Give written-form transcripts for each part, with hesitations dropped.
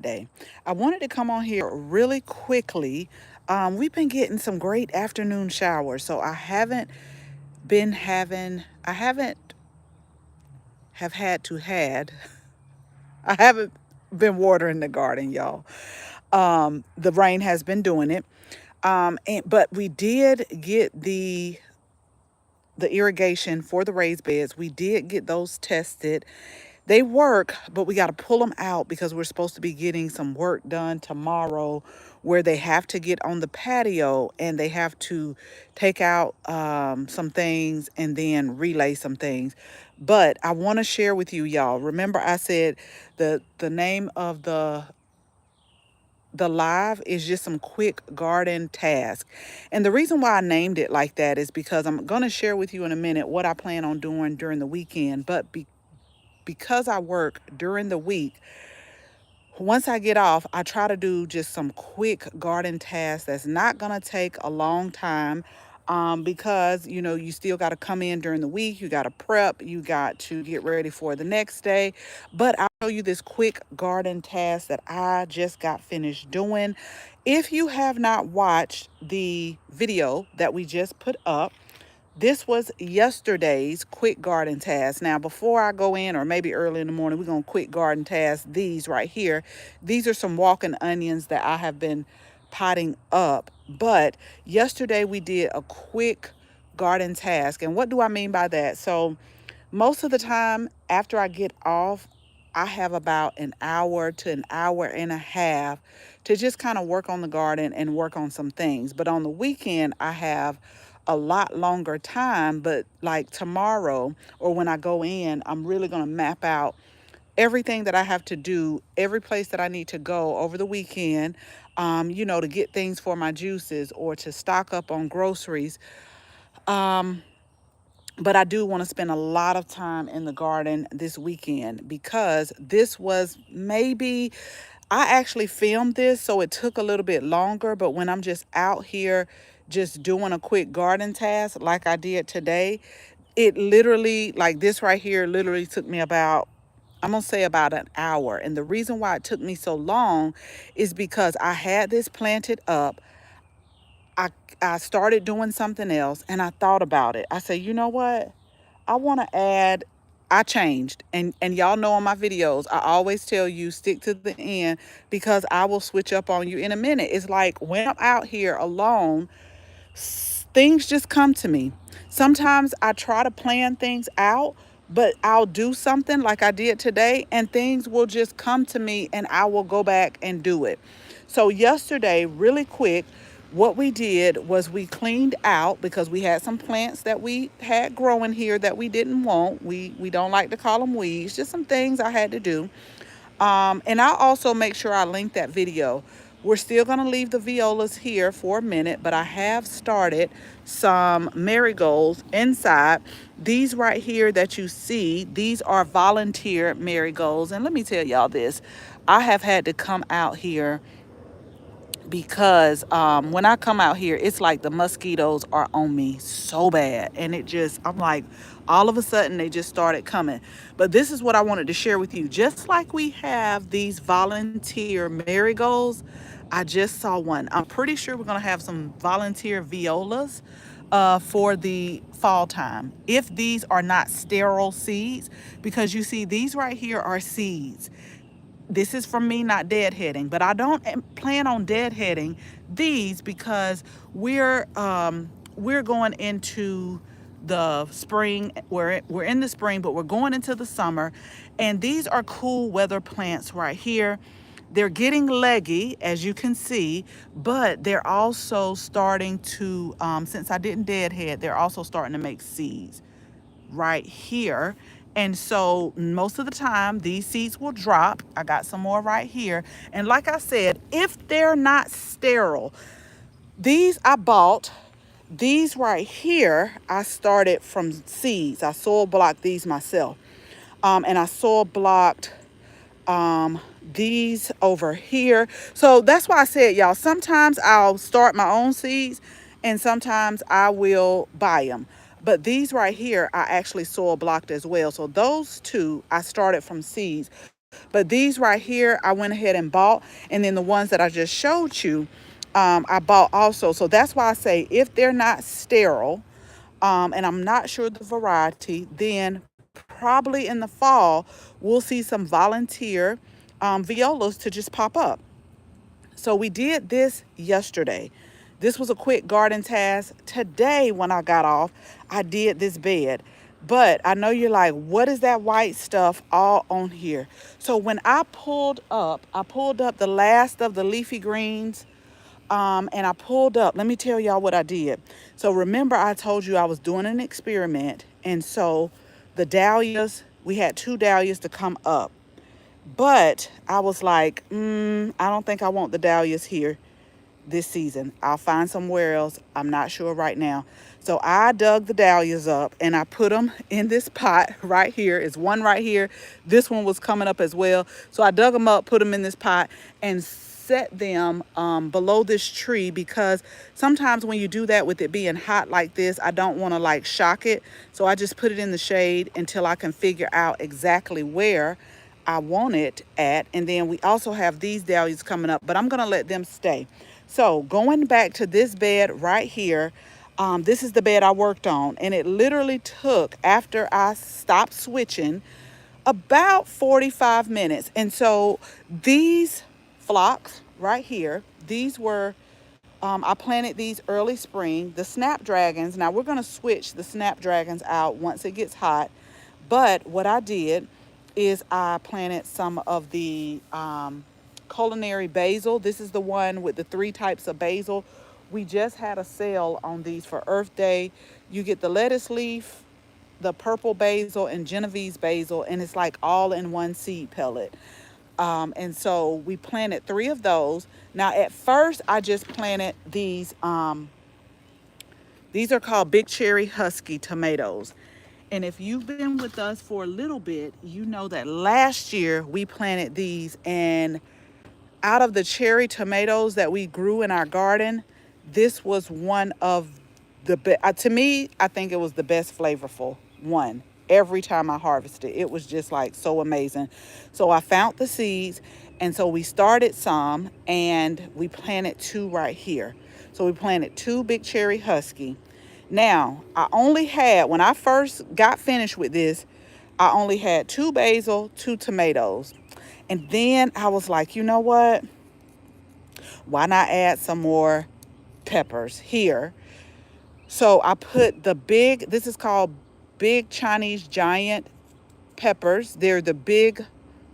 Monday. I wanted to come on here really quickly. We've been getting some great afternoon showers, so I haven't have had to had, I haven't been watering the garden, y'all. The rain has been doing it. But we did get the irrigation for the raised beds. We did get those tested. They work, but we got to pull them out because we're supposed to be getting some work done tomorrow where they have to get on the patio and they have to take out some things and then relay some things. But I want to share with you, y'all. Remember, I said the name of the live is just some quick garden task. And the reason why I named it like that is because I'm going to share with you in a minute what I plan on doing during the weekend. But because I work during the week, once I get off, I try to do just some quick garden tasks that's not going to take a long time. Because you still got to come in during the week, you got to prep, you got to get ready for the next day. But I'll show you this quick garden task that I just got finished doing. If you have not watched the video that we just put up, this was yesterday's quick garden task. Now, before I go in, or maybe early in the morning, we're going to quick garden task these right here. These are some walking onions that I have been potting up. But yesterday we did a quick garden task. And what do I mean by that? So most of the time after I get off, I have about an hour to an hour and a half to just kind of work on the garden and work on some things. But on the weekend, I have a lot longer time. But like tomorrow or when I go in, I'm really going to map out everything that I have to do, every place that I need to go over the weekend, to get things for my juices or to stock up on groceries. Um, but I do want to spend a lot of time in the garden this weekend because this was maybe, I actually filmed this, so it took a little bit longer. But when I'm just out here just doing a quick garden task like I did today, it literally, like this right here, literally took me about, I'm going to say about an hour. And the reason why it took me so long is because I had this planted up. I, I started doing something else and I thought about it. I said, you know what? I want to add, I changed. And y'all know on my videos, I always tell you stick to the end because I will switch up on you in a minute. It's like when I'm out here alone, things just come to me. Sometimes I try to plan things out, but I'll do something like I did today and things will just come to me and I will go back and do it. So yesterday, really quick, what we did was we cleaned out because we had some plants that we had growing here that we didn't want. We don't like to call them weeds, just some things I had to do. And I'll also make sure I link that video. We're still going to leave the violas here for a minute, but I have started some marigolds inside. These right here that you see, these are volunteer marigolds. And let me tell y'all this. I have had to come out here because when I come out here, it's like the mosquitoes are on me so bad. And I'm like, all of a sudden they just started coming. But this is what I wanted to share with you. Just like we have these volunteer marigolds, I just saw one. I'm pretty sure we're going to have some volunteer violas for the fall time. If these are not sterile seeds, because you see, these right here are seeds. This is from me not deadheading, but I don't plan on deadheading these because we're going into the spring. We're in the spring, but we're going into the summer, and these are cool weather plants right here. They're getting leggy, as you can see, but they're also starting to, since I didn't deadhead, they're also starting to make seeds right here. And so most of the time these seeds will drop. I got some more right here. And like I said, if they're not sterile, these I bought. These right here, I started from seeds. I soil blocked these myself. And I soil blocked these over here. So that's why I said, y'all, sometimes I'll start my own seeds and sometimes I will buy them. But these right here, I actually soil blocked as well. So those two, I started from seeds. But these right here, I went ahead and bought. And then the ones that I just showed you, I bought also. So that's why I say if they're not sterile, and I'm not sure the variety, then probably in the fall, we'll see some volunteer violas to just pop up. So we did this yesterday. This was a quick garden task. Today, when I got off, I did this bed. But I know you're like, what is that white stuff all on here? So when I pulled up the last of the leafy greens, and I pulled up. Let me tell y'all what I did. So remember, I told you I was doing an experiment, and so the dahlias, we had two dahlias to come up. But I was like, I don't think I want the dahlias here this season. I'll find somewhere else. I'm not sure right now. So I dug the dahlias up and I put them in this pot right here. Is one right here. This one was coming up as well. So I dug them up, put them in this pot, and set them below this tree, because sometimes when you do that with it being hot like this, I don't want to like shock it. So I just put it in the shade until I can figure out exactly where I want it at. And then we also have these dahlias coming up, but I'm going to let them stay. So going back to this bed right here, this is the bed I worked on. And it literally took, after I stopped switching, about 45 minutes. And so these phlox right here, these were, I planted these early spring. The snapdragons, now we're going to switch the snapdragons out once it gets hot. But what I did is I planted some of the culinary basil. This is the one with the three types of basil. We just had a sale on these for Earth Day. You get the lettuce leaf, the purple basil, and Genovese basil, and it's like all in one seed pellet. And so we planted three of those. Now, at first, I just planted these. These are called Big Cherry Husky tomatoes. And if you've been with us for a little bit, you know that last year we planted these, and out of the cherry tomatoes that we grew in our garden, this was one of the best. To me, I think it was the best flavorful one. Every time I harvested, it was just like so amazing. So I found the seeds, and so we started some, and we planted two right here. So we planted two Big Cherry Husky. Now, I only had, when I first got finished with this, I only had two basil, two tomatoes. And then I was like, you know what? Why not add some more peppers here? So I put the big, this is called big Chinese giant peppers. They're the big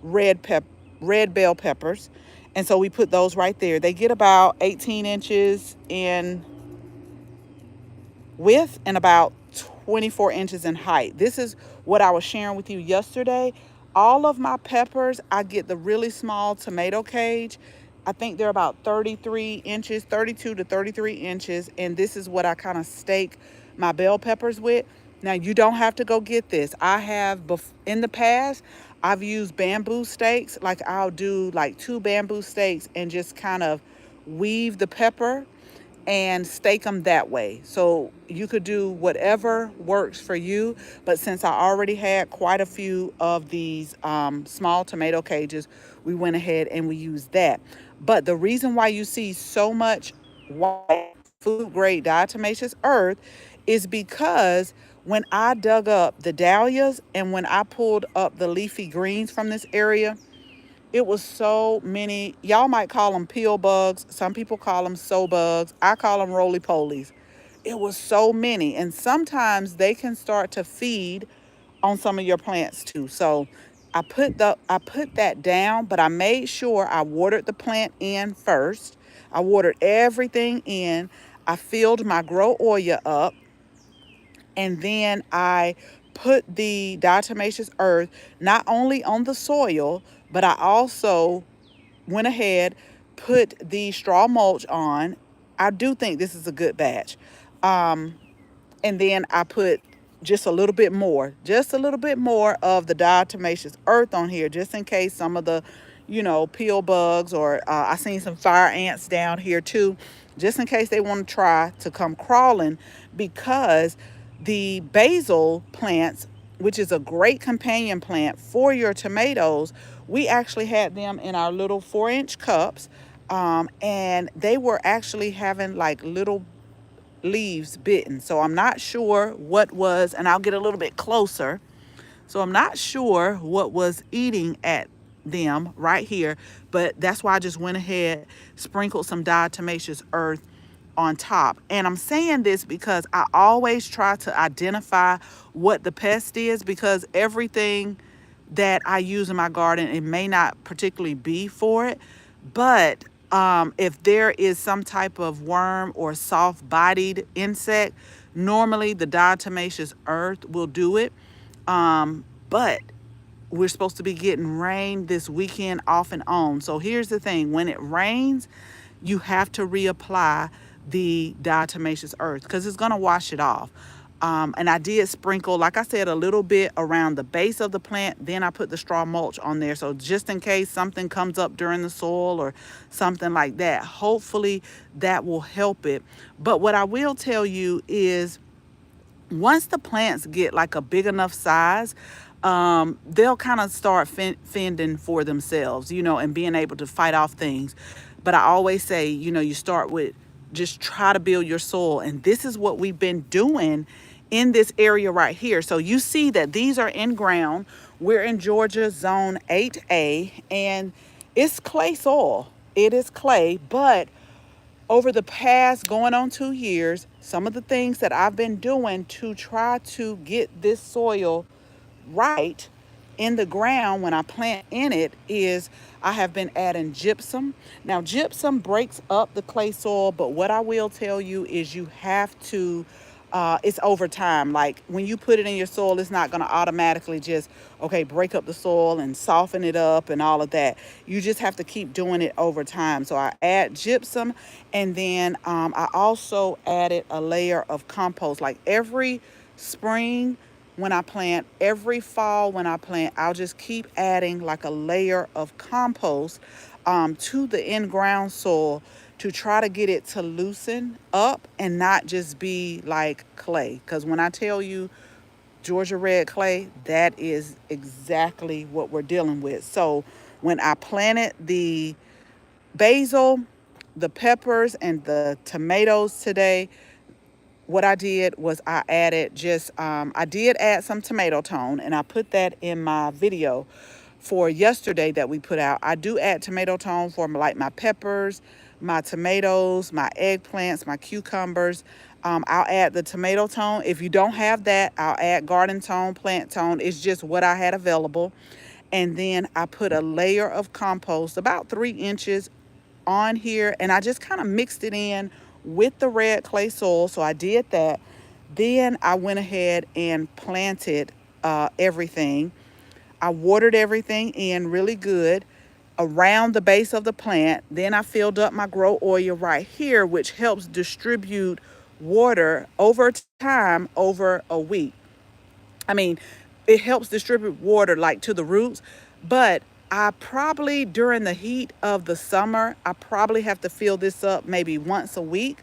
red bell peppers. And so we put those right there. They get about 18 inches in width and about 24 inches in height. This is what I was sharing with you yesterday. All of my peppers, I get the really small tomato cage. I think they're about 33 inches, 32 to 33 inches. And this is what I kind of stake my bell peppers with. Now, you don't have to go get this. I have, in the past, I've used bamboo stakes. Like I'll do like two bamboo stakes and just kind of weave the pepper and stake them that way. So you could do whatever works for you. But since I already had quite a few of these small tomato cages, we went ahead and we used that. But the reason why you see so much white food grade diatomaceous earth is because when I dug up the dahlias and when I pulled up the leafy greens from this area, it was so many. Y'all might call them peel bugs. Some people call them sow bugs. I call them roly-polies. It was so many. And sometimes they can start to feed on some of your plants too. So I put that down, but I made sure I watered the plant in first. I watered everything in. I filled my grow oil up, and then I put the diatomaceous earth not only on the soil, but I also went ahead, put the straw mulch on. I do think this is a good batch. And then I put just a little bit more of the diatomaceous earth on here, just in case some of the, peel bugs, or I seen some fire ants down here too, just in case they want to try to come crawling, because the basil plants, which is a great companion plant for your tomatoes, We actually had them in our little 4-inch cups, and they were actually having like little leaves bitten. So I'm not sure what was, and I'll get a little bit closer. So I'm not sure what was eating at them right here, but that's why I just went ahead, sprinkled some diatomaceous earth on top. And I'm saying this because I always try to identify what the pest is, because everything that I use in my garden, it may not particularly be for it, but if there is some type of worm or soft-bodied insect, normally the diatomaceous earth will do it. But we're supposed to be getting rain this weekend off and on. So here's the thing: when it rains, you have to reapply the diatomaceous earth because it's going to wash it off. And I did sprinkle, like I said, a little bit around the base of the plant. Then I put the straw mulch on there. So just in case something comes up during the soil or something like that, hopefully that will help it. But what I will tell you is, once the plants get like a big enough size, they'll kind of start fending for themselves, and being able to fight off things. But I always say, you start with just try to build your soil. And this is what we've been doing in this area right here. So you see that these are in ground. We're in Georgia zone 8A, and it's clay soil. It is clay, but over the past going on 2 years, some of the things that I've been doing to try to get this soil right in the ground when I plant in it is I have been adding gypsum. Now, gypsum breaks up the clay soil, but what I will tell you is you have to, it's over time. Like when you put it in your soil, it's not going to automatically just, okay, break up the soil and soften it up and all of that. You just have to keep doing it over time. So I add gypsum, and then I also added a layer of compost. Like every spring, when I plant, every fall when I plant, I'll just keep adding like a layer of compost to the in-ground soil to try to get it to loosen up and not just be like clay. Because when I tell you Georgia red clay, that is exactly what we're dealing with. So when I planted the basil, the peppers, and the tomatoes today, what I did was I added I did add some tomato tone, and I put that in my video for yesterday that we put out. I do add tomato tone for like my peppers, my tomatoes, my eggplants, my cucumbers. I'll add the tomato tone. If you don't have that, I'll add garden tone, plant tone. It's just what I had available. And then I put a layer of compost, about 3 inches, on here, and I just kind of mixed it in with the red clay soil. So I did that. Then I went ahead and planted everything. I watered everything in really good around the base of the plant. Then I filled up my grow oil right here, which helps distribute water over time over a week. I mean, it helps distribute water like to the roots, but I probably during the heat of the summer, I probably have to fill this up maybe once a week.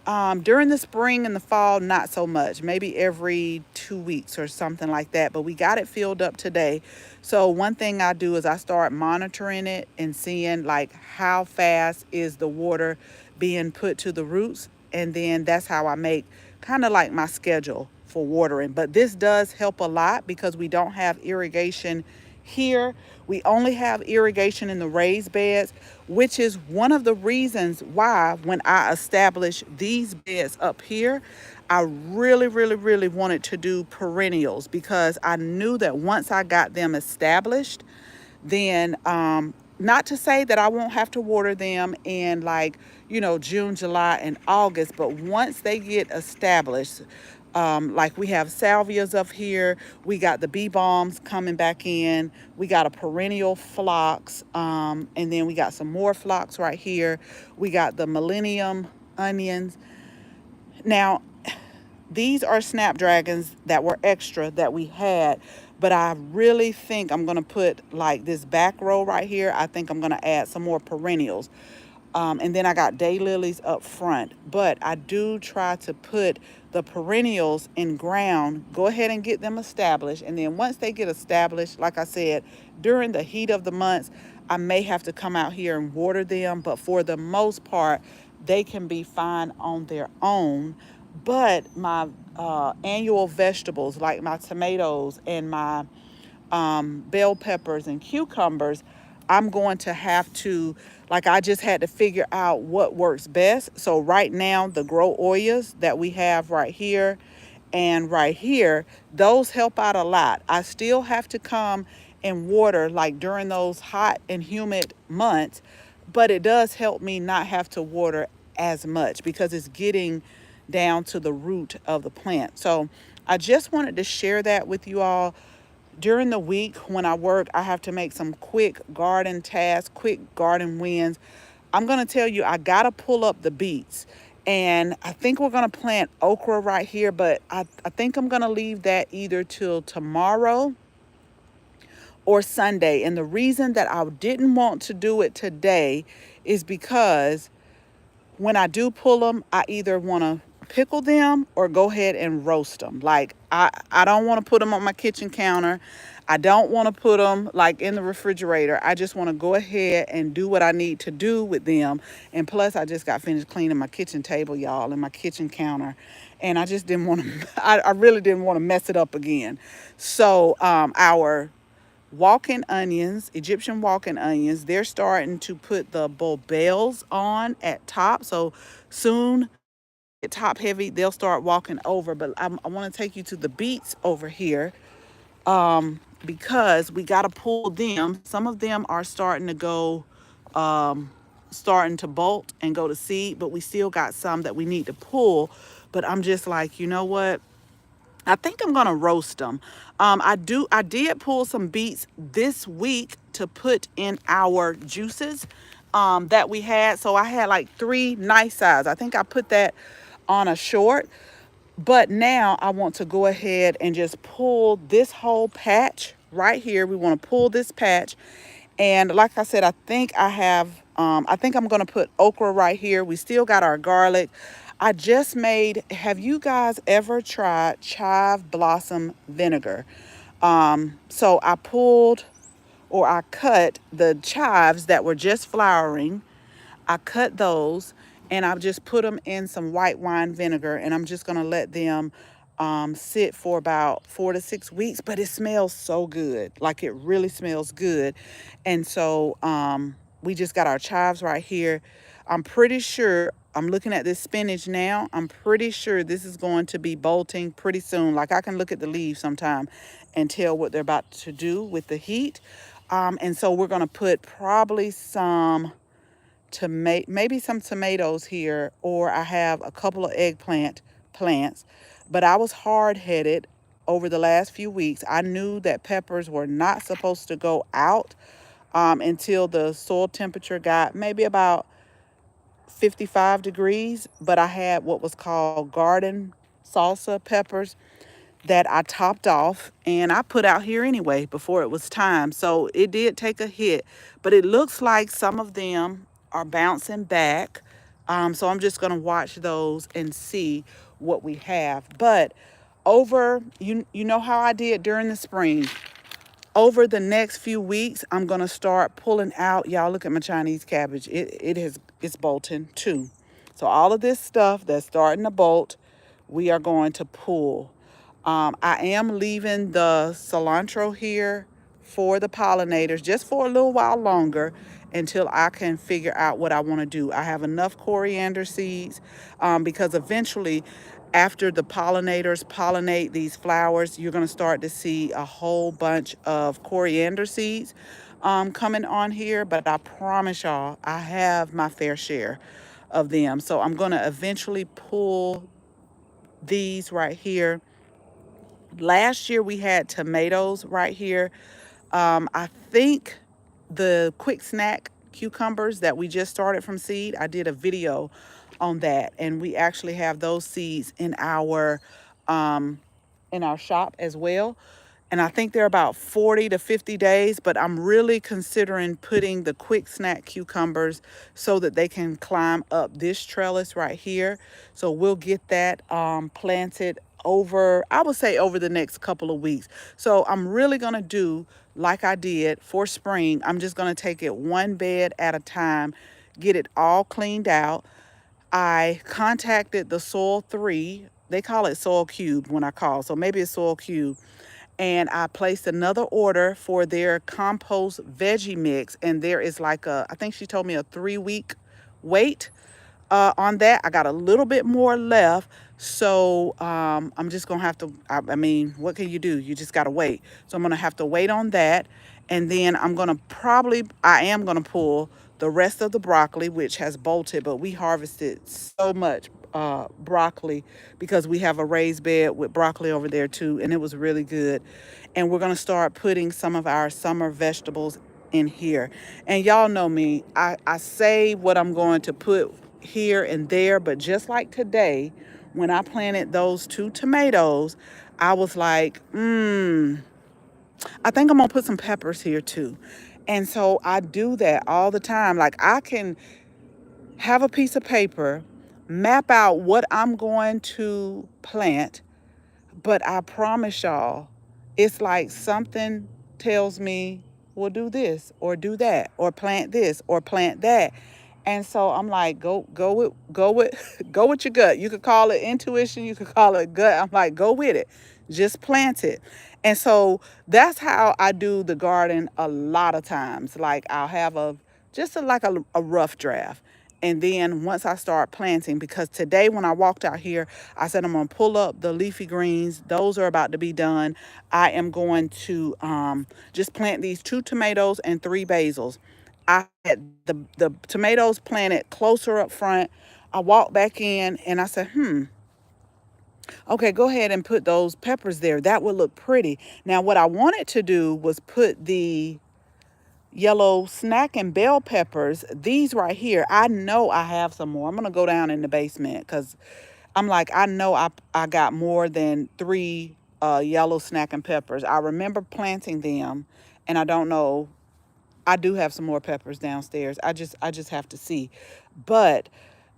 During the spring and the fall, not so much, maybe every 2 weeks or something like that. But we got it filled up today. So one thing I do is I start monitoring it and seeing like how fast is the water being put to the roots. And then that's how I make kind of like my schedule for watering. But this does help a lot because we don't have irrigation here. We only have irrigation in the raised beds, which is one of the reasons why when I established these beds up here, I really, really, really wanted to do perennials, because I knew that once I got them established, then not to say that I won't have to water them in like, June, July, and August, but once they get established, like we have salvias up here, we got the bee balms coming back in, we got a perennial phlox, and then we got some more phlox right here. We got the millennium onions. Now, these are snapdragons that were extra that we had, but I really think I'm going to put like this back row right here. I think I'm going to add some more perennials. And then I got daylilies up front. But I do try to put the perennials in ground, go ahead and get them established. And then once they get established, like I said, during the heat of the months, I may have to come out here and water them. But for the most part, they can be fine on their own. But my annual vegetables, like my tomatoes and my bell peppers and cucumbers, I'm going to have to, like, I just had to figure out what works best. So right now, the grow Oyas that we have right here and right here, those help out a lot. I still have to come and water like during those hot and humid months, but it does help me not have to water as much because it's getting down to the root of the plant. So I just wanted to share that with you all. During the week when I work, I have to make some quick garden tasks, quick garden wins. I'm going to tell you, I got to pull up the beets. And I think we're going to plant okra right here, but I think I'm going to leave that either till tomorrow or Sunday. And the reason that I didn't want to do it today is because when I do pull them, I either want to pickle them or go ahead and roast them. Like I don't want to put them on my kitchen counter. I don't want to put them like in the refrigerator. I just want to go ahead and do what I need to do with them. And plus, I just got finished cleaning my kitchen table, y'all, and my kitchen counter. And I just didn't want to, I really didn't want to mess it up again. So our walking onions, Egyptian walking onions, they're starting to put the bulbels on at top. So soon, at top heavy, they'll start walking over. But I want to take you to the beets over here because we got to pull them. Some of them are starting to go, starting to bolt and go to seed, but we still got some that we need to pull. But I'm just like, you know what? I think I'm gonna roast them. I did pull some beets this week to put in our juices that we had. So I had like three nice size. I think I put that on a short. But now I want to go ahead and just pull this whole patch right here. We want to pull this patch. And like I said, I think I'm going to put okra right here. We still got our garlic. I just made, have you guys ever tried chive blossom vinegar? So I pulled or I cut the chives that were just flowering. I cut those and I've just put them in some white wine vinegar and I'm just going to let them sit for about 4 to 6 weeks. But it smells so good. Like it really smells good. And so we just got our chives right here. I'm pretty sure, I'm looking at this spinach now. I'm pretty sure this is going to be bolting pretty soon. Like I can look at the leaves sometime and tell what they're about to do with the heat. And so we're going to put probably some maybe some tomatoes here, or I have a couple of eggplant plants. But I was hard-headed over the last few weeks. I knew that peppers were not supposed to go out until the soil temperature got maybe about 55 degrees, but I had what was called garden salsa peppers that I topped off and I put out here anyway before it was time. So it did take a hit, but it looks like some of them are bouncing back. So I'm just going to watch those and see what we have. But over, you know how I did during the spring. Over the next few weeks, I'm going to start pulling out. Y'all look at my Chinese cabbage. It's bolting too. So all of this stuff that's starting to bolt, we are going to pull. I am leaving the cilantro here for the pollinators just for a little while longer until I can figure out what I want to do. I have enough coriander seeds because eventually after the pollinators pollinate these flowers, you're going to start to see a whole bunch of coriander seeds coming on here. But I promise y'all, I have my fair share of them. So I'm going to eventually pull these right here. Last year we had tomatoes right here. I think the quick snack cucumbers that we just started from seed, I did a video on that, and we actually have those seeds in our shop as well. and I think they're about 40 to 50 days, but I'm really considering putting the quick snack cucumbers so that they can climb up this trellis right here. So we'll get that planted over, I would say over the next couple of weeks. So I'm really going to do like I did for spring. I'm just going to take it one bed at a time, get it all cleaned out. I contacted the Soil 3. They call it Soil Cube when I call, so maybe it's Soil Cube. And I placed another order for their compost veggie mix. And there is like I think she told me a 3 week wait on that. I got a little bit more left. So I'm just going to have to, I mean, what can you do? You just got to wait. So I'm going to have to wait on that. And then I am going to pull the rest of the broccoli, which has bolted, but we harvested so much broccoli because we have a raised bed with broccoli over there too, and it was really good. And we're going to start putting some of our summer vegetables in here. And y'all know me, I say what I'm going to put here and there, but just like today, when I planted those 2 tomatoes, I was like, I think I'm gonna put some peppers here too. And so I do that all the time. Like I can have a piece of paper, map out what I'm going to plant, but I promise y'all, it's like something tells me, well, do this or do that or plant this or plant that. And so I'm like, go with your gut. You could call it intuition, you could call it gut. I'm like, go with it. Just plant it. And so that's how I do the garden a lot of times. Like I'll have a rough draft. And then once I start planting, because today when I walked out here, I said I'm gonna pull up the leafy greens. Those are about to be done. I am going to just plant these 2 tomatoes and 3 basils. I had the tomatoes planted closer up front. I walked back in and I said, okay, go ahead and put those peppers there. That would look pretty. Now, what I wanted to do was put the yellow snack and bell peppers, these right here. I know I have some more. I'm going to go down in the basement because I'm like, I know I got more than 3 yellow snack and peppers. I remember planting them, and I don't know. I do have some more peppers downstairs. I just have to see. But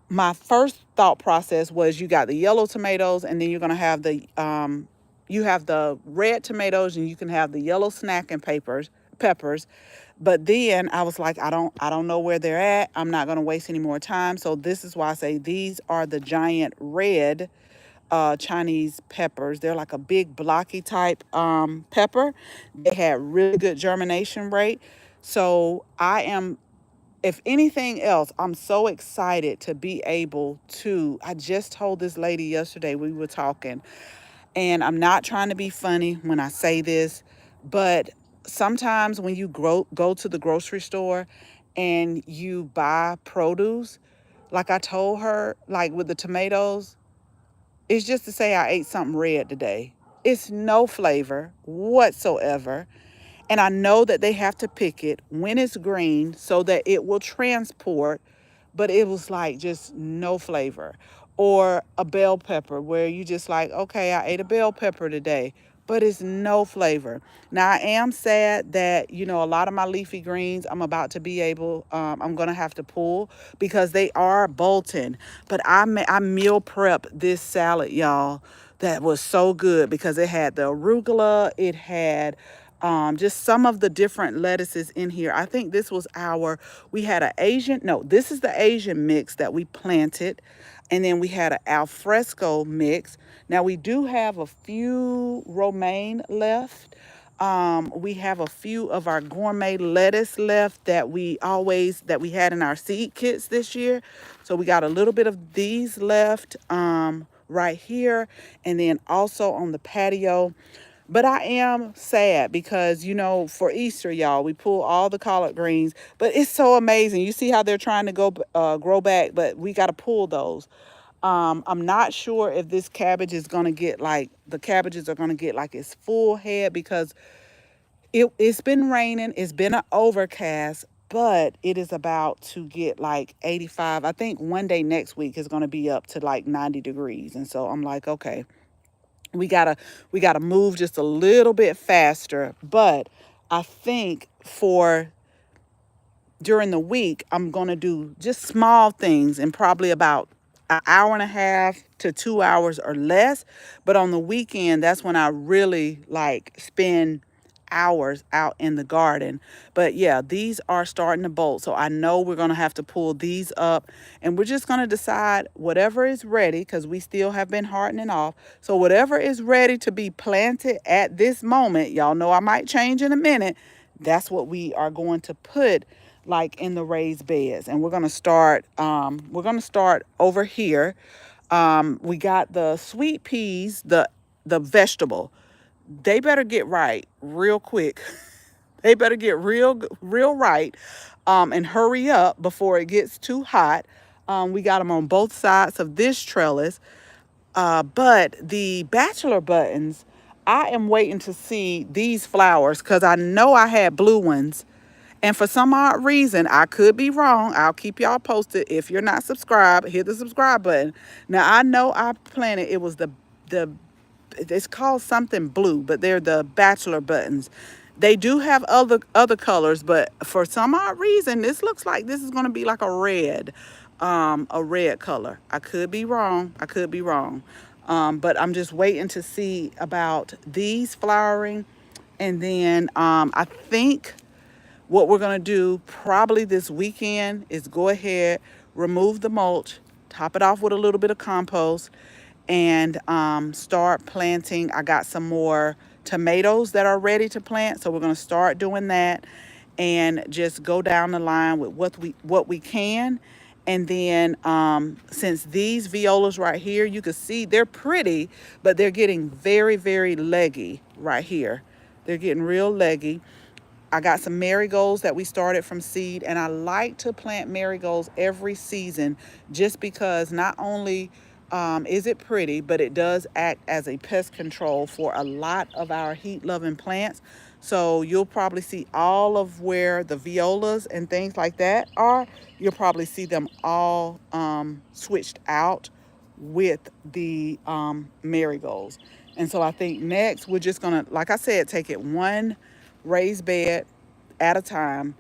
my first thought process was you got the yellow tomatoes, and then you're gonna have the red tomatoes, and you can have the yellow snack and peppers. But then I was like, I don't know where they're at. I'm not gonna waste any more time. So this is why I say these are the giant red Chinese peppers. They're like a big blocky type pepper. They had really good germination rate. So if anything else, I'm so excited to be able to. I just told this lady yesterday, we were talking, and I'm not trying to be funny when I say this, but sometimes when you go to the grocery store and you buy produce, like I told her, like with the tomatoes, it's just to say I ate something red today. It's no flavor whatsoever. And I know that they have to pick it when it's green so that it will transport, but it was like just no flavor. Or a bell pepper where you just like, okay, I ate a bell pepper today, but it's no flavor. Now I am sad that, a lot of my leafy greens I'm going to have to pull because they are bolting. But I meal prep this salad, y'all, that was so good because it had the arugula, it had just some of the different lettuces in here. I think we had an Asian, no, this is the Asian mix that we planted. And then we had an alfresco mix. Now we do have a few romaine left. We have a few of our gourmet lettuce left that we had in our seed kits this year. So we got a little bit of these left right here, and then also on the patio. But I am sad because, for Easter, y'all, we pull all the collard greens, but it's so amazing. You see how they're trying to grow back, but we got to pull those. I'm not sure if this cabbage is going to get the cabbages are going to get like its full head because it's been raining. It's been an overcast, but it is about to get like 85. I think one day next week is going to be up to like 90 degrees. And so I'm like, okay. we gotta we gotta move just a little bit faster. But I think for during the week, I'm going to do just small things and probably about an hour and a half to 2 hours or less. But on the weekend, that's when I really like spend hours out in the garden. But yeah, these are starting to bolt. So I know we're going to have to pull these up, and we're just going to decide whatever is ready because we still have been hardening off. So whatever is ready to be planted at this moment, y'all know I might change in a minute. That's what we are going to put like in the raised beds. And we're gonna start over here. We got the sweet peas, the vegetable. They better get right real quick. They better get real right, and hurry up before it gets too hot. We got them on both sides of this trellis. But the bachelor buttons, I am waiting to see these flowers because I know I had blue ones. And for some odd reason, I could be wrong. I'll keep y'all posted. If you're not subscribed, hit the subscribe button. Now I know I planted it was the it's called something blue, but they're the bachelor buttons. They do have other colors, but for some odd reason, this looks like this is going to be like a red color. I could be wrong. I could be wrong. But I'm just waiting to see about these flowering, and then I think what we're going to do probably this weekend is go ahead, remove the mulch, top it off with a little bit of compost, and start planting. I got some more tomatoes that are ready to plant, so we're going to start doing that and just go down the line with what we can. And then since these violas right here, you can see they're pretty, but they're getting very, very leggy right here. They're getting real leggy. I got some marigolds that we started from seed, and I like to plant marigolds every season just because not only is it pretty, but it does act as a pest control for a lot of our heat loving plants. So you'll probably see all of where the violas and things like that are, you'll probably see them all switched out with the marigolds. And so I think next we're just gonna, like I said, take it one raised bed at a time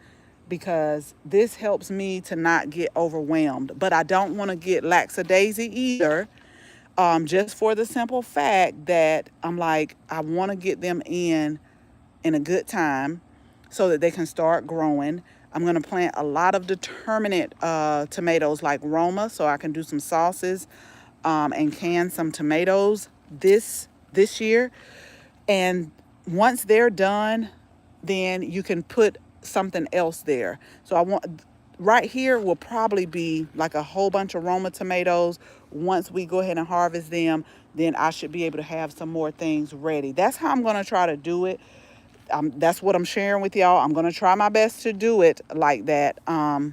because this helps me to not get overwhelmed. But I don't want to get lackadaisy either, just for the simple fact that I'm like, I want to get them in a good time so that they can start growing. I'm going to plant a lot of determinate tomatoes like Roma so I can do some sauces, and can some tomatoes this year. And once they're done, then you can put something else there. So I want right here will probably be like a whole bunch of Roma tomatoes. Once we go ahead and harvest them, then I should be able to have some more things ready. That's how I'm going to try to do it. That's what I'm sharing with y'all. I'm going to try my best to do it like that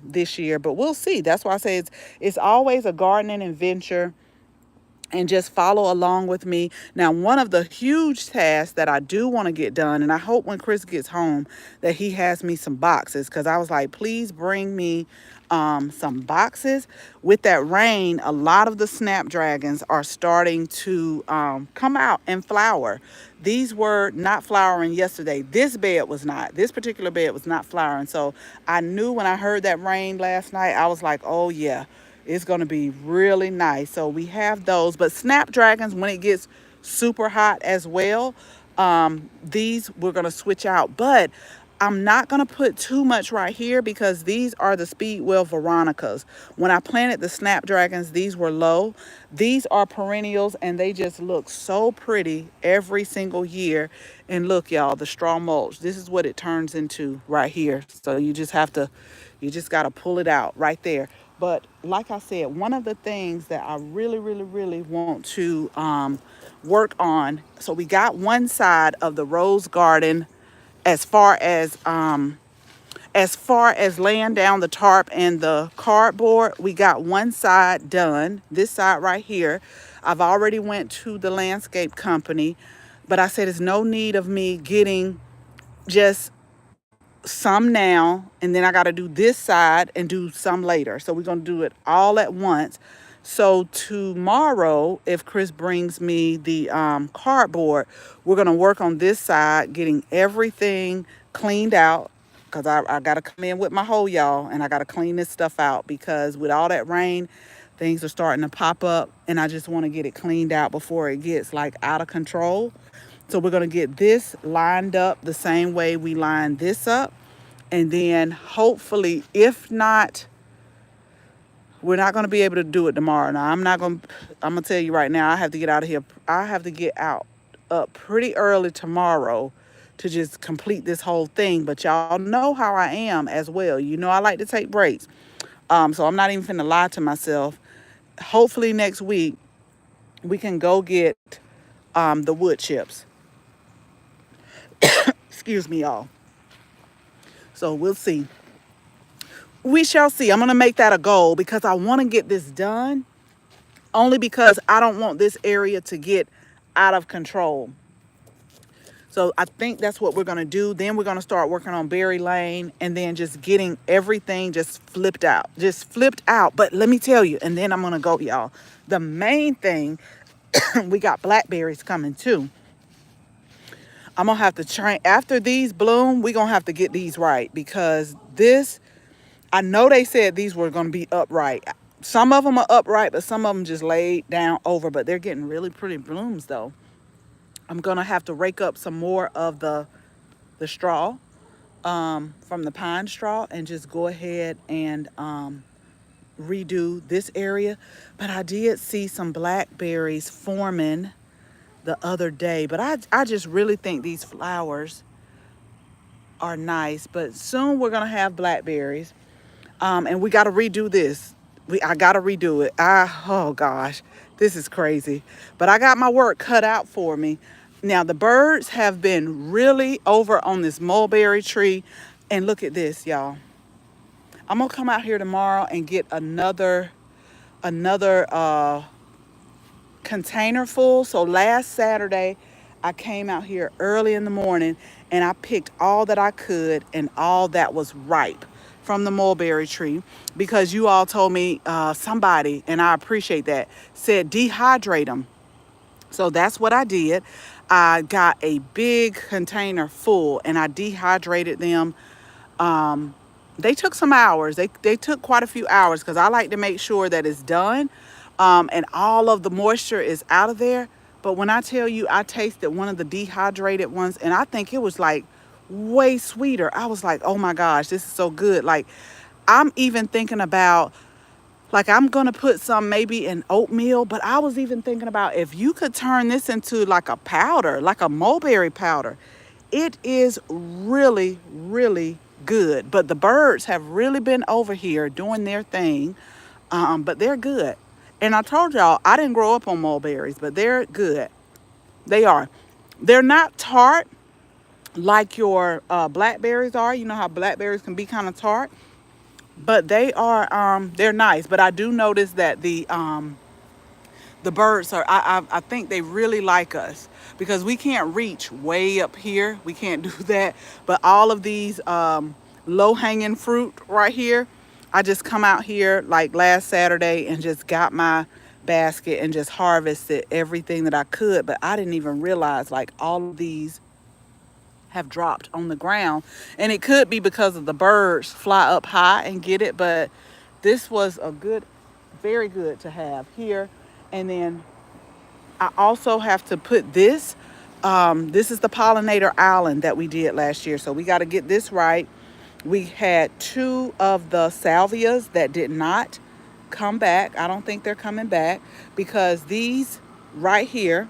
this year, but we'll see. That's why I say it's always a gardening adventure, and just follow along with me. Now, one of the huge tasks that I do want to get done, and I hope when Chris gets home that he has me some boxes, because I was like, please bring me some boxes. With that rain, a lot of the snapdragons are starting to come out and flower. These were not flowering yesterday. This bed was not. This particular bed was not flowering. So I knew when I heard that rain last night, I was like, oh yeah, it's going to be really nice. So we have those. But snapdragons, when it gets super hot as well, these we're going to switch out. But I'm not going to put too much right here because these are the Speedwell Veronicas. When I planted the snapdragons, these were low. These are perennials, and they just look so pretty every single year. And look, y'all, the straw mulch, this is what it turns into right here. So you just got to pull it out right there. But like I said, one of the things that I really, really, really want to work on. So we got one side of the rose garden as far as laying down the tarp and the cardboard. We got one side done. This side right here, I've already went to the landscape company, but I said there's no need of me getting just some now, and then I got to do this side and do some later. So we're going to do it all at once So tomorrow, if Chris brings me the cardboard, we're gonna work on this side, getting everything cleaned out. Cause I gotta come in with my hoe, y'all, and I gotta clean this stuff out because with all that rain, things are starting to pop up, and I just want to get it cleaned out before it gets like out of control. So we're gonna get this lined up the same way we lined this up, and then hopefully, if not, we're not going to be able to do it tomorrow. Now, I'm going to tell you right now, I have to get out of here. I have to get out up pretty early tomorrow to just complete this whole thing. But y'all know how I am as well. You know I like to take breaks. So I'm not even finna lie to myself. Hopefully next week we can go get the wood chips. Excuse me, y'all. So we'll see. We shall see. I'm going to make that a goal because I want to get this done only because I don't want this area to get out of control. So I think that's what we're going to do. Then we're going to start working on Berry Lane and then just getting everything just flipped out. Just flipped out. But let me tell you, and then I'm going to go, y'all. The main thing, we got blackberries coming too. I'm going to have to train. After these bloom, we're going to have to get these right because this, I know they said these were going to be upright. Some of them are upright, but some of them just laid down over. But they're getting really pretty blooms, though. I'm going to have to rake up some more of the straw from the pine straw and just go ahead and redo this area. But I did see some blackberries forming the other day. But I just really think these flowers are nice. But soon we're going to have blackberries. And we got to redo this. I got to redo it. Oh gosh, this is crazy. But I got my work cut out for me. Now the birds have been really over on this mulberry tree. And look at this, y'all. I'm going to come out here tomorrow and get another container full. So last Saturday, I came out here early in the morning and I picked all that I could and all that was ripe from the mulberry tree because you all told me somebody, and I appreciate that, said dehydrate them. So that's what I did. I got a big container full and I dehydrated them. They took some hours. They took quite a few hours because I like to make sure that it's done and all of the moisture is out of there. But when I tell you I tasted one of the dehydrated ones and I think it was like way sweeter. I was like, oh my gosh, this is so good. Like I'm even thinking about like I'm going to put some maybe in oatmeal, but I was even thinking about if you could turn this into like a powder, like a mulberry powder. It is really, really good. But the birds have really been over here doing their thing, but they're good. And I told y'all, I didn't grow up on mulberries, but they're good. They are. They're not tart like your blackberries are. You know how blackberries can be kind of tart, but they are they're nice. But I do notice that the birds are I think they really like us because we can't reach way up here. We can't do that. But all of these low hanging fruit right here, I just come out here like last Saturday and just got my basket and just harvested everything that I could. But I didn't even realize like all of these have dropped on the ground, and it could be because of the birds fly up high and get it. But this was a good, very good to have here. And then I also have to put this. This is the pollinator island that we did last year, so we got to get this right. We had two of the salvias that did not come back. I don't think they're coming back because these right here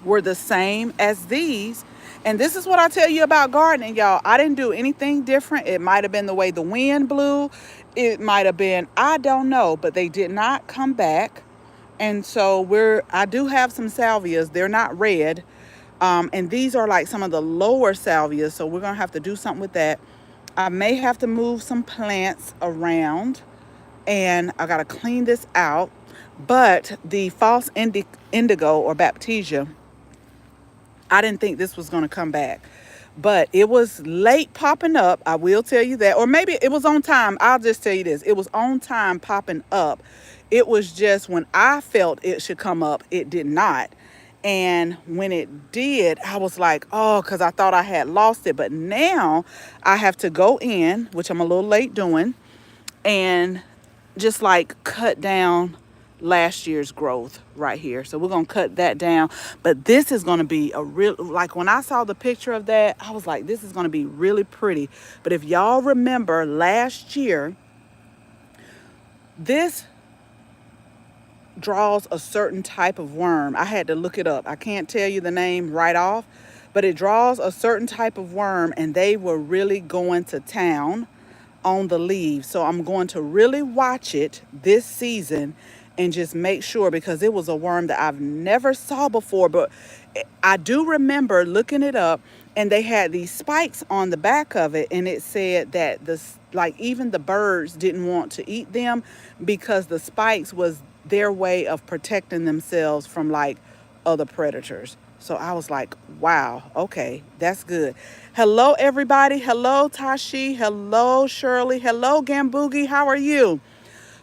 were the same as these. And this is what I tell you about gardening, y'all. I didn't do anything different. It might have been the way the wind blew. It might have been, I don't know, but they did not come back. And so I do have some salvias. They're not red. And these are like some of the lower salvias. So we're going to have to do something with that. I may have to move some plants around and I got to clean this out. But the false indigo or baptisia, I didn't think this was going to come back, but it was late popping up. I will tell you that, or maybe it was on time. I'll just tell you this. It was on time popping up. It was just when I felt it should come up, it did not. And when it did, I was like, oh, because I thought I had lost it. But now I have to go in, which I'm a little late doing, and just like cut down last year's growth right here. So we're going to cut that down. But this is going to be a real, like when I saw the picture of that, I was like, this is going to be really pretty. But if y'all remember last year, this draws a certain type of worm. I had to look it up. I can't tell you the name right off, but it draws a certain type of worm, and they were really going to town on the leaves. So I'm going to really watch it this season and just make sure, because it was a worm that I've never saw before, but I do remember looking it up, and they had these spikes on the back of it, and it said that like even the birds didn't want to eat them because the spikes was their way of protecting themselves from like other predators. So I was like, wow, okay, that's good. Hello, everybody. Hello, Tashi. Hello, Shirley. Hello, Gambugi. How are you?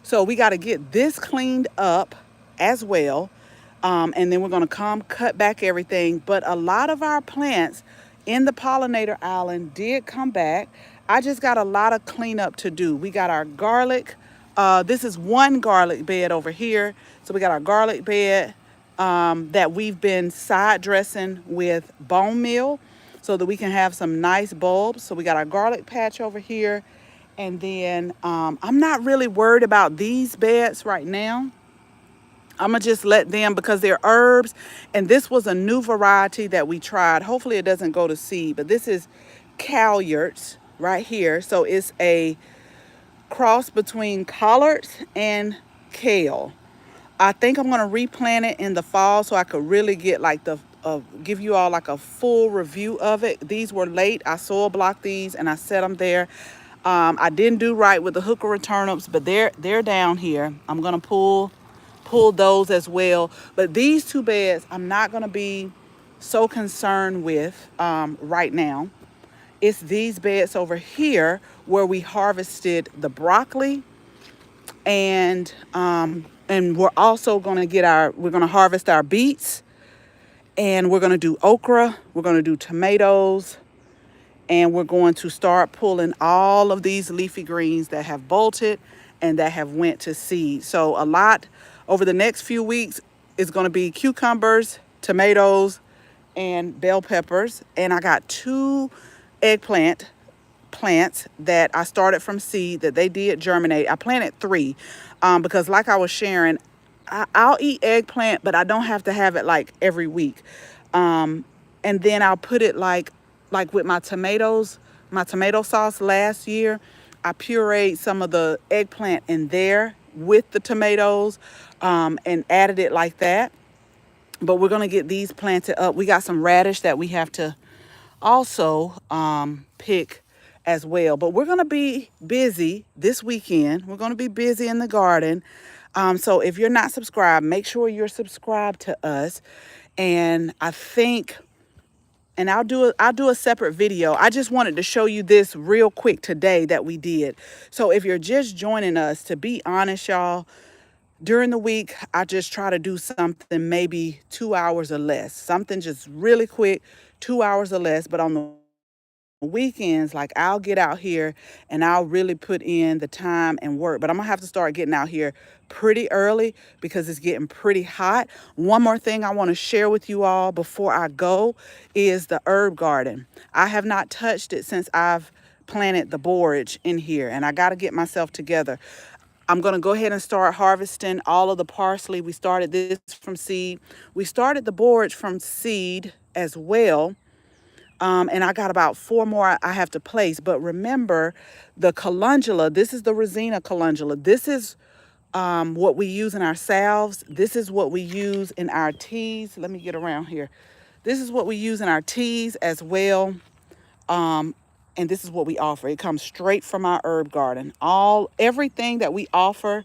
So we got to get this cleaned up as well. And then we're going to come cut back everything. But a lot of our plants in the pollinator island did come back. I just got a lot of cleanup to do. We got our garlic. This is one garlic bed over here. So we got our garlic bed that we've been side dressing with bone meal so that we can have some nice bulbs. So we got our garlic patch over here. And then I'm not really worried about these beds right now. I'm going to just let them, because they're herbs. And this was a new variety that we tried. Hopefully it doesn't go to seed. But this is Callards right here. So it's a cross between collards and kale. I think I'm going to replant it in the fall so I could really get like give you all like a full review of it. These were late. I soil blocked these and I set them there. I didn't do right with the hooker turnips, but they're down here. I'm going to pull those as well. But these two beds, I'm not going to be so concerned with right now. It's these beds over here where we harvested the broccoli, and we're also going to we're going to harvest our beets, and we're going to do okra, we're going to do tomatoes, and we're going to start pulling all of these leafy greens that have bolted and that have went to seed. So a lot over the next few weeks is going to be cucumbers, tomatoes, and bell peppers. And I got 2 eggplant plants that I started from seed that they did germinate. I planted 3 because like I was sharing, I'll eat eggplant, but I don't have to have it like every week. And then I'll put it like with my tomatoes, my tomato sauce last year, I pureed some of the eggplant in there with the tomatoes and added it like that. But we're going to get these planted up. We got some radish that we have to also pick as well. But we're going to be busy this weekend. We're going to be busy in the garden. So if you're not subscribed, make sure you're subscribed to us. And I think, and I'll do a separate video. I just wanted to show you this real quick today that we did. So if you're just joining us, to be honest, y'all, during the week, I just try to do something maybe 2 hours or less. Something just really quick, 2 hours or less. But on the weekends, like I'll get out here and I'll really put in the time and work. But I'm gonna have to start getting out here pretty early because it's getting pretty hot. One more thing I want to share with you all before I go is the herb garden. I have not touched it since I've planted the borage in here, and I got to get myself together. I'm going to go ahead and start harvesting all of the parsley. We started this from seed. We started the borage from seed as well. And I got about 4 more I have to place. But remember, the calendula, this is the Resina calendula. This is what we use in our salves. This is what we use in our teas. Let me get around here. This is what we use in our teas as well. And this is what we offer. It comes straight from our herb garden. Everything that we offer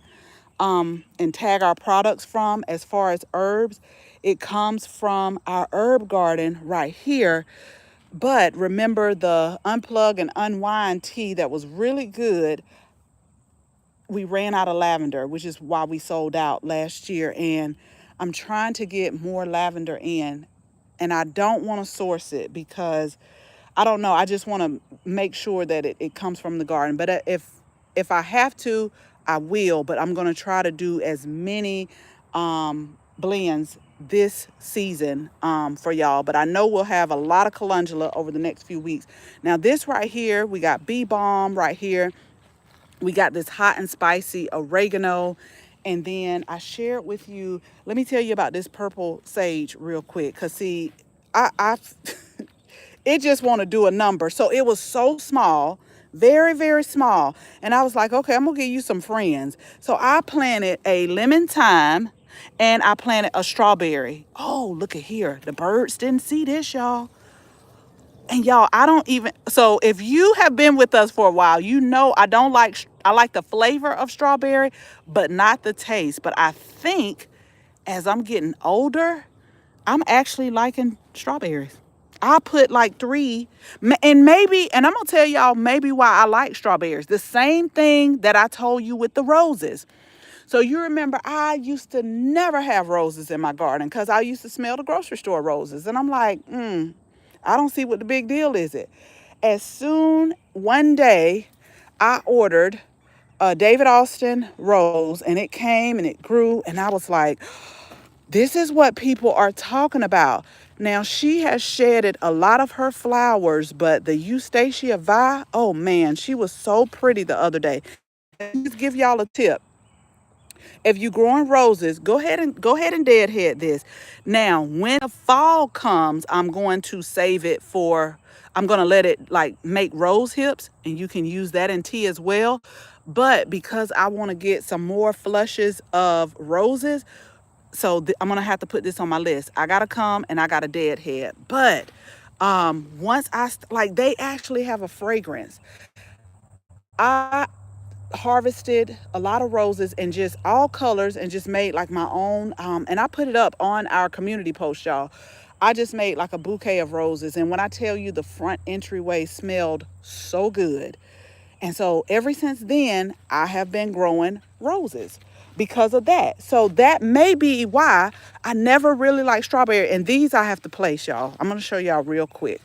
and tag our products from as far as herbs, it comes from our herb garden right here. But remember the unplug and unwind tea that was really good. we ran out of lavender, which is why we sold out last year. And I'm trying to get more lavender in, and I don't want to source it because I don't know. I just want to make sure that it comes from the garden. But if I have to, I will. But I'm going to try to do as many blends this season for y'all. But I know we'll have a lot of calendula over the next few weeks. Now, this right here, we got bee balm right here. We got this hot and spicy oregano. And then I shared with you, let me tell you about this purple sage real quick. Because, see, I it just want to do a number. So it was so small, very, very small. And I was like, okay, I'm going to give you some friends. So I planted a lemon thyme and I planted a strawberry. Oh, look at here. The birds didn't see this, y'all. And y'all, I don't even, so if you have been with us for a while, you know I like the flavor of strawberry, but not the taste. But I think as I'm getting older, I'm actually liking strawberries. I put like three, and maybe, and I'm gonna tell y'all maybe why I like strawberries. The same thing that I told you with the roses. So you remember I used to never have roses in my garden because I used to smell the grocery store roses. And I'm like, I don't see what the big deal is it. As soon one day I ordered a David Austin rose and it came and it grew and I was like, this is what people are talking about. Now she has shedded a lot of her flowers, but the Eustacia Vi, oh man, she was so pretty the other day. Just give y'all a tip. If you're growing roses, go ahead and deadhead this. Now, when the fall comes, I'm going to save it for. I'm going to let it like make rose hips, and you can use that in tea as well. But because I want to get some more flushes of roses, so I'm gonna have to put this on my list. I gotta come and I got a deadhead. But once like they actually have a fragrance. I harvested a lot of roses and just all colors and just made like my own and I put it up on our community post, y'all. I just made like a bouquet of roses, and when I tell you the front entryway smelled so good. And so ever since then I have been growing roses because of that. So that may be why I never really like strawberry. And these I have to place, y'all. I'm going to show y'all real quick.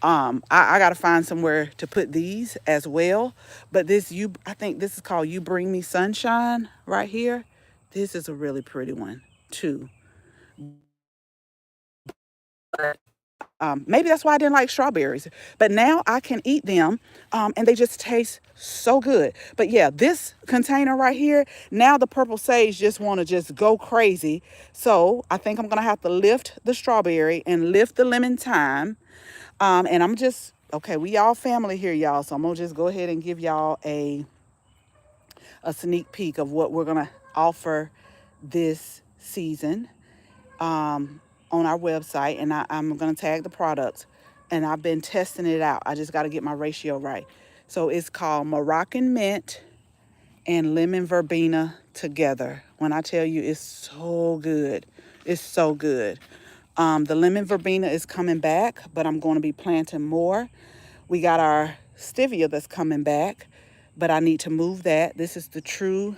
I got to find somewhere to put these as well. But I think this is called You Bring Me Sunshine right here. This is a really pretty one too. Maybe that's why I didn't like strawberries. But now I can eat them, and they just taste so good. But yeah, this container right here, now the purple sage just want to just go crazy. So I think I'm going to have to lift the strawberry and lift the lemon thyme. And I'm just, okay, we all family here, y'all. So I'm going to just go ahead and give y'all a sneak peek of what we're going to offer this season on our website. And I'm going to tag the products. And I've been testing it out. I just got to get my ratio right. So it's called Moroccan Mint and Lemon Verbena together. When I tell you, it's so good. It's so good. The lemon verbena is coming back, but I'm going to be planting more. We got our stevia that's coming back, but I need to move that. This is the true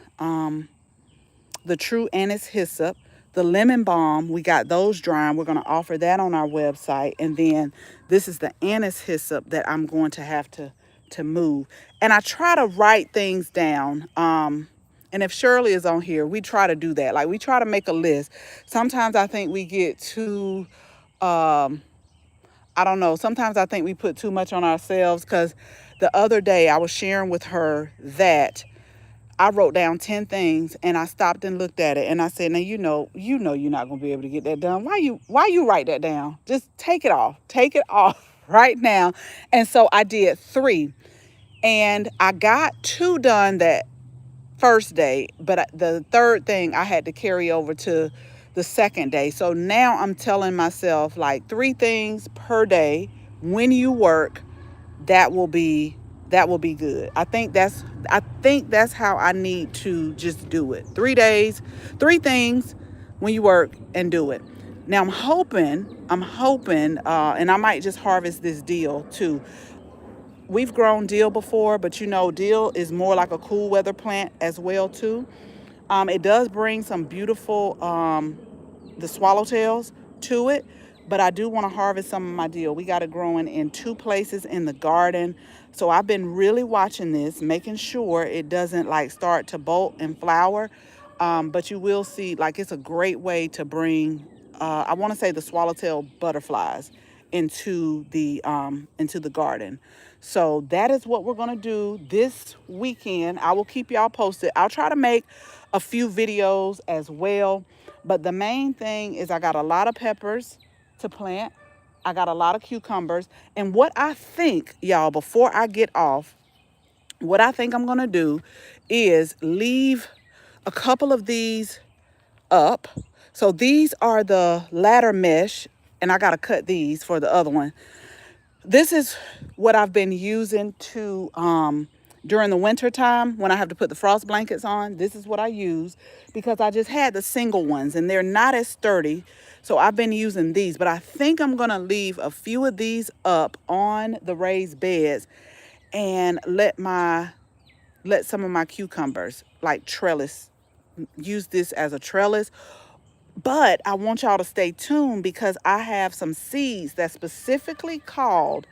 anise hyssop. The lemon balm, we got those drying. We're going to offer that on our website. And then this is the anise hyssop that I'm going to have to move. And I try to write things down. And if Shirley is on here, we try to do that. Like we try to make a list. Sometimes I think we get too, I don't know. Sometimes I think we put too much on ourselves because the other day I was sharing with her that I wrote down 10 things and I stopped and looked at it and I said, now you know you're not gonna be able to get that done. Why you write that down? Just take it off. Take it off right now. And so I did 3. And I got 2 done that first day, but the third thing I had to carry over to the second day. So now I'm telling myself like 3 things per day when you work, that will be good. I think that's how I need to just do it. 3 days, 3 things when you work and do it. Now I'm hoping, and I might just harvest this deal too. we've grown dill before, but you know, dill is more like a cool weather plant as well too. It does bring some beautiful the swallowtails to it, but I do want to harvest some of my dill. We got it growing in two places in the garden. So I've been really watching this, making sure it doesn't like start to bolt and flower. But you will see, like, it's a great way to bring, I want to say, the swallowtail butterflies into the garden. So that is what we're gonna do this weekend. I will keep y'all posted. I'll try to make a few videos as well. But the main thing is I got a lot of peppers to plant. I got a lot of cucumbers. And what I think, y'all, before I get off, what I think I'm gonna do is leave a couple of these up. So these are the ladder mesh, and I gotta cut these for the other one. This is what I've been using to during the winter time when I have to put the frost blankets on. This is what I use because I just had the single ones and they're not as sturdy. So I've been using these, but I think I'm gonna leave a few of these up on the raised beds and let some of my cucumbers like trellis, use this as a trellis. But I want y'all to stay tuned because I have some seeds that's specifically called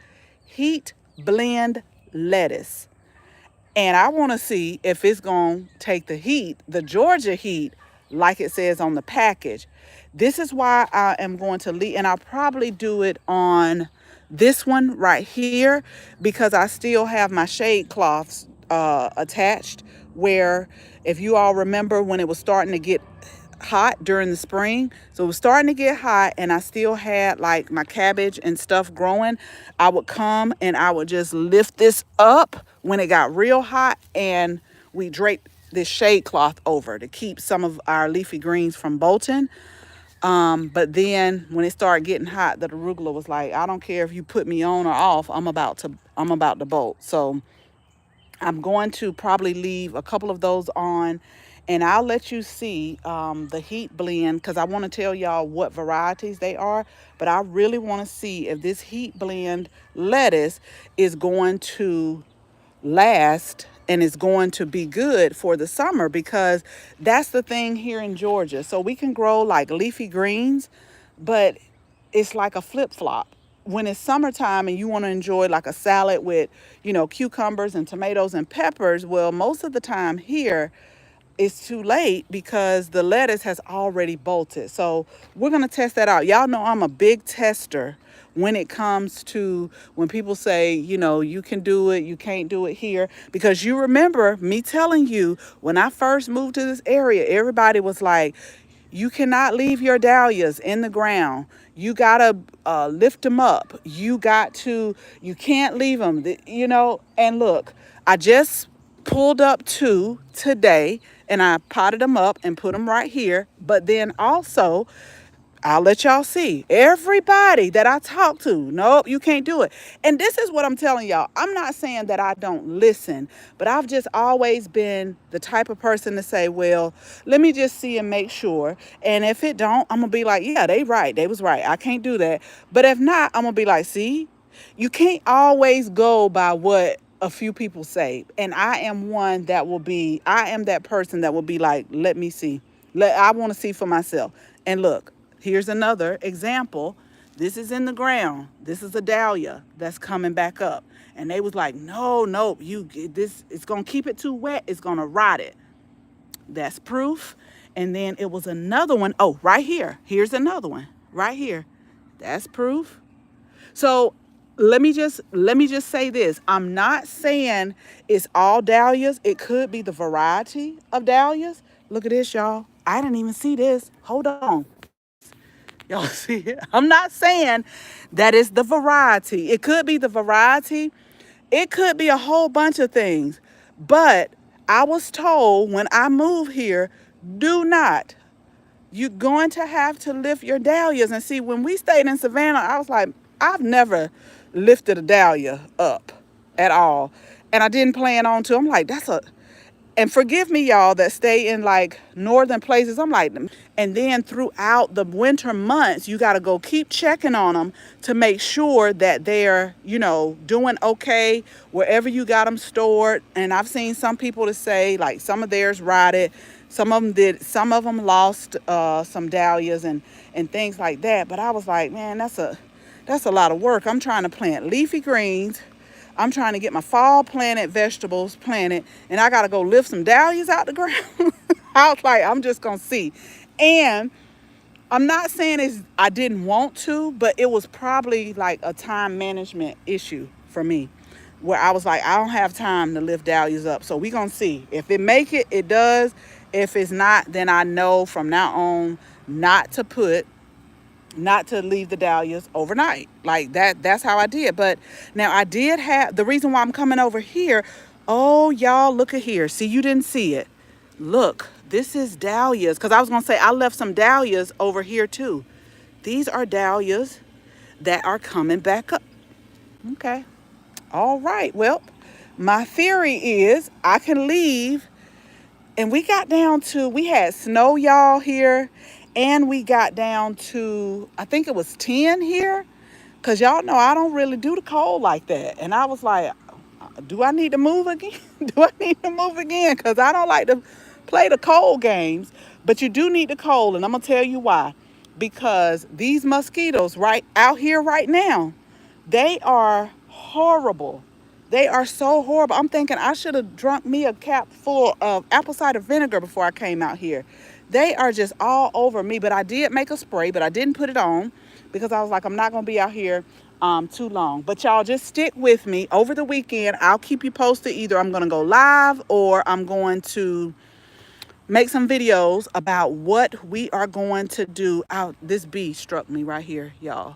heat blend lettuce. And I want to see if it's going to take the heat, the Georgia heat, like it says on the package. This is why I am going to leave, and I'll probably do it on this one right here because I still have my shade cloths attached. Where, if you all remember when it was starting to get hot during the spring, so it was starting to get hot and I still had like my cabbage and stuff growing, I would come and I would just lift this up when it got real hot and we draped this shade cloth over to keep some of our leafy greens from bolting. But then when it started getting hot, the arugula was like, I don't care if you put me on or off, I'm about to bolt. So I'm going to probably leave a couple of those on, and I'll let you see the heat blend because I want to tell y'all what varieties they are. But I really want to see if this heat blend lettuce is going to last and is going to be good for the summer, because that's the thing here in Georgia. So we can grow like leafy greens, but it's like a flip-flop. When it's summertime and you want to enjoy like a salad with, cucumbers and tomatoes and peppers, well, most of the time here it's too late because the lettuce has already bolted. So we're going to test that out. Y'all know I'm a big tester when it comes to when people say, you can do it, you can't do it here. Because you remember me telling you when I first moved to this area, everybody was like, you cannot leave your dahlias in the ground. You gotta lift them up. You can't leave them, And look, I just pulled up two today and I potted them up and put them right here. But then also, I'll let y'all see. Everybody that I talk to, nope, you can't do it. And this is what I'm telling y'all. I'm not saying that I don't listen, but I've just always been the type of person to say, well, let me just see and make sure. And if it don't, I'm going to be like, yeah, they right. They was right. I can't do that. But if not, I'm going to be like, see, you can't always go by what a few people say. And I am that person that will be like, let me see. I want to see for myself. And look, here's another example. This is in the ground. This is a dahlia that's coming back up. And they was like, no, it's going to keep it too wet. It's going to rot it. That's proof. And then it was another one. Oh, right here. Here's another one right here. That's proof. So let me just say this. I'm not saying it's all dahlias. It could be the variety of dahlias. Look at this, y'all. I didn't even see this. Hold on. Y'all see it? I'm not saying that it's the variety. It could be the variety. It could be a whole bunch of things. But I was told when I moved here, do not. You're going to have to lift your dahlias. And see, when we stayed in Savannah, I was like, I've never lifted a dahlia up at all. And I didn't plan on to. I'm like, And forgive me, y'all, that stay in like northern places. I'm like, and then throughout the winter months, you got to go keep checking on them to make sure that they're, doing okay wherever you got them stored. And I've seen some people to say like some of theirs rotted, some of them did, some of them lost some dahlias and things like that. But I was like, man, that's a lot of work. I'm trying to plant leafy greens. I'm trying to get my fall planted vegetables planted, and I got to go lift some dahlias out the ground. I was like, I'm just going to see. And I'm not saying I didn't want to, but it was probably like a time management issue for me where I was like, I don't have time to lift dahlias up. So we going to see. If it make it, it does. If it's not, then I know from now on not to leave the dahlias overnight. Like that's how I did. But now I did have the reason why I'm coming over here. Oh, y'all, look at here. See, you didn't see it. Look, this is dahlias. Because I was going to say I left some dahlias over here too. These are dahlias that are coming back up. Okay. All right. Well, my theory is I can leave. And we had snow, y'all, here. And we got down to, I think it was 10 here. Because y'all know I don't really do the cold like that. And I was like, do I need to move again? Do I need to move again? Because I don't like to play the cold games. But you do need the cold. And I'm going to tell you why. Because these mosquitoes right out here right now, they are horrible. They are so horrible. I'm thinking I should have drunk me a cap full of apple cider vinegar before I came out here. They are just all over me. But I did make a spray, but I didn't put it on because I was like, I'm not going to be out here too long. But y'all just stick with me. Over the weekend, I'll keep you posted. Either I'm going to go live or I'm going to make some videos about what we are going to do. Out. This bee struck me right here, y'all.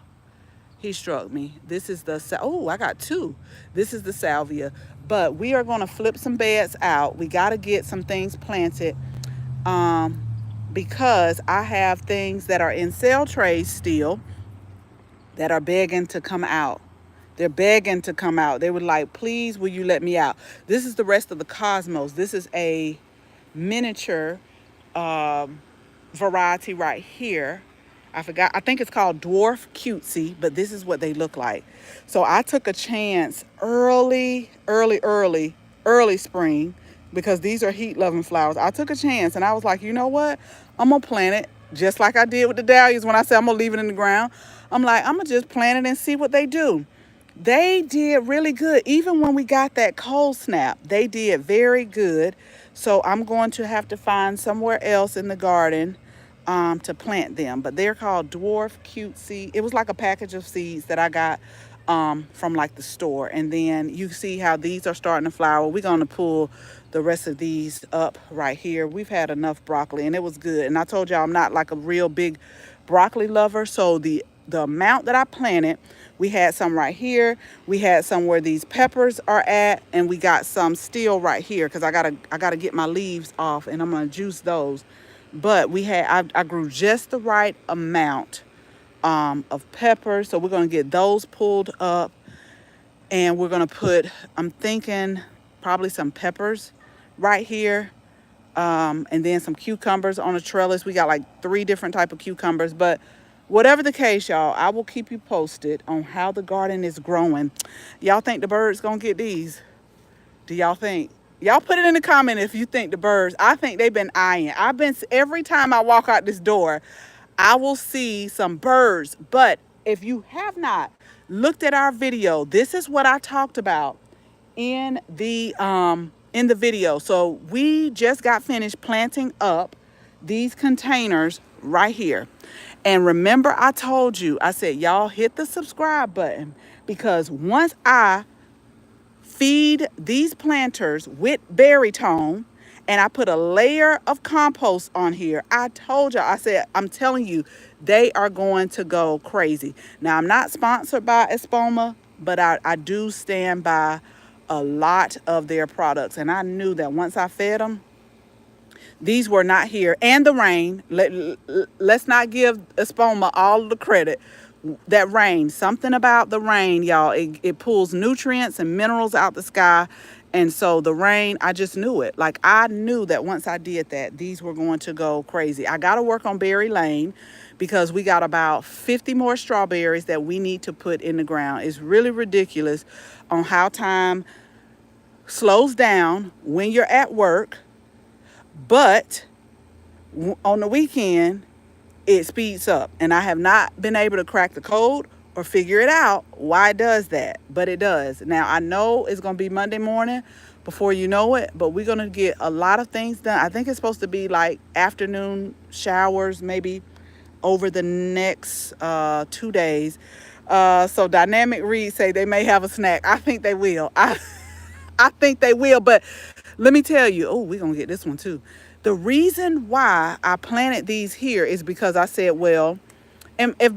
He struck me. This is oh, I got two. This is the salvia. But we are going to flip some beds out. We got to get some things planted because I have things that are in sale trays still that are begging to come out. They're begging to come out. They were like, please, will you let me out? This is the rest of the cosmos. This is a miniature variety right here. I forgot. I think it's called Dwarf Cutesy, but this is what they look like. So I took a chance early spring because these are heat-loving flowers. I took a chance and I was like, you know what? I'm going to plant it just like I did with the dahlias when I said I'm going to leave it in the ground. I'm like, I'm going to just plant it and see what they do. They did really good. Even when we got that cold snap, they did very good. So I'm going to have to find somewhere else in the garden to plant them. But they're called Dwarf Cutesy. It was like a package of seeds that I got from like the store. And then you see how these are starting to flower. We're going to pull the rest of these up right here. We've had enough broccoli and it was good. And I told y'all I'm not like a real big broccoli lover. So the amount that I planted, we had some right here. We had some where these peppers are at, and we got some still right here because I gotta get my leaves off, and I'm gonna juice those. But I grew just the right amount of peppers, so we're gonna get those pulled up, and we're gonna put, I'm thinking probably some peppers right here. And then some cucumbers on a trellis. We got like 3 different type of cucumbers, but whatever the case, y'all, I will keep you posted on how the garden is growing. Y'all think the birds gonna get these? Do y'all think? Y'all put it in the comment if you think the birds. I think they've been eyeing. Every time I walk out this door, I will see some birds. But if you have not looked at our video, this is what I talked about in the video. So we just got finished planting up these containers right here. And remember, I told you, I said, y'all hit the subscribe button because once I feed these planters with Berrytone and I put a layer of compost on here, I told y'all, I said, I'm telling you, they are going to go crazy. Now, I'm not sponsored by Espoma, but I do stand by a lot of their products. And I knew that once I fed them, these were not here. And the rain. Let's not give Espoma all the credit. That rain, something about the rain, y'all, it pulls nutrients and minerals out the sky. And so the rain, I just knew it. Like I knew that once I did that, these were going to go crazy. I got to work on Berry Lane because we got about 50 more strawberries that we need to put in the ground. It's really ridiculous on how time slows down when you're at work, but on the weekend, it speeds up. And I have not been able to crack the code or figure it out why it does that, but it does. Now, I know it's going to be Monday morning before you know it, but we're going to get a lot of things done. I think it's supposed to be like afternoon showers, maybe over the next 2 days. So Dynamic Read say they may have a snack. I think they will. I think they will. But let me tell you, oh, we're going to get this one too. The reason why I planted these here is because I said, well, and if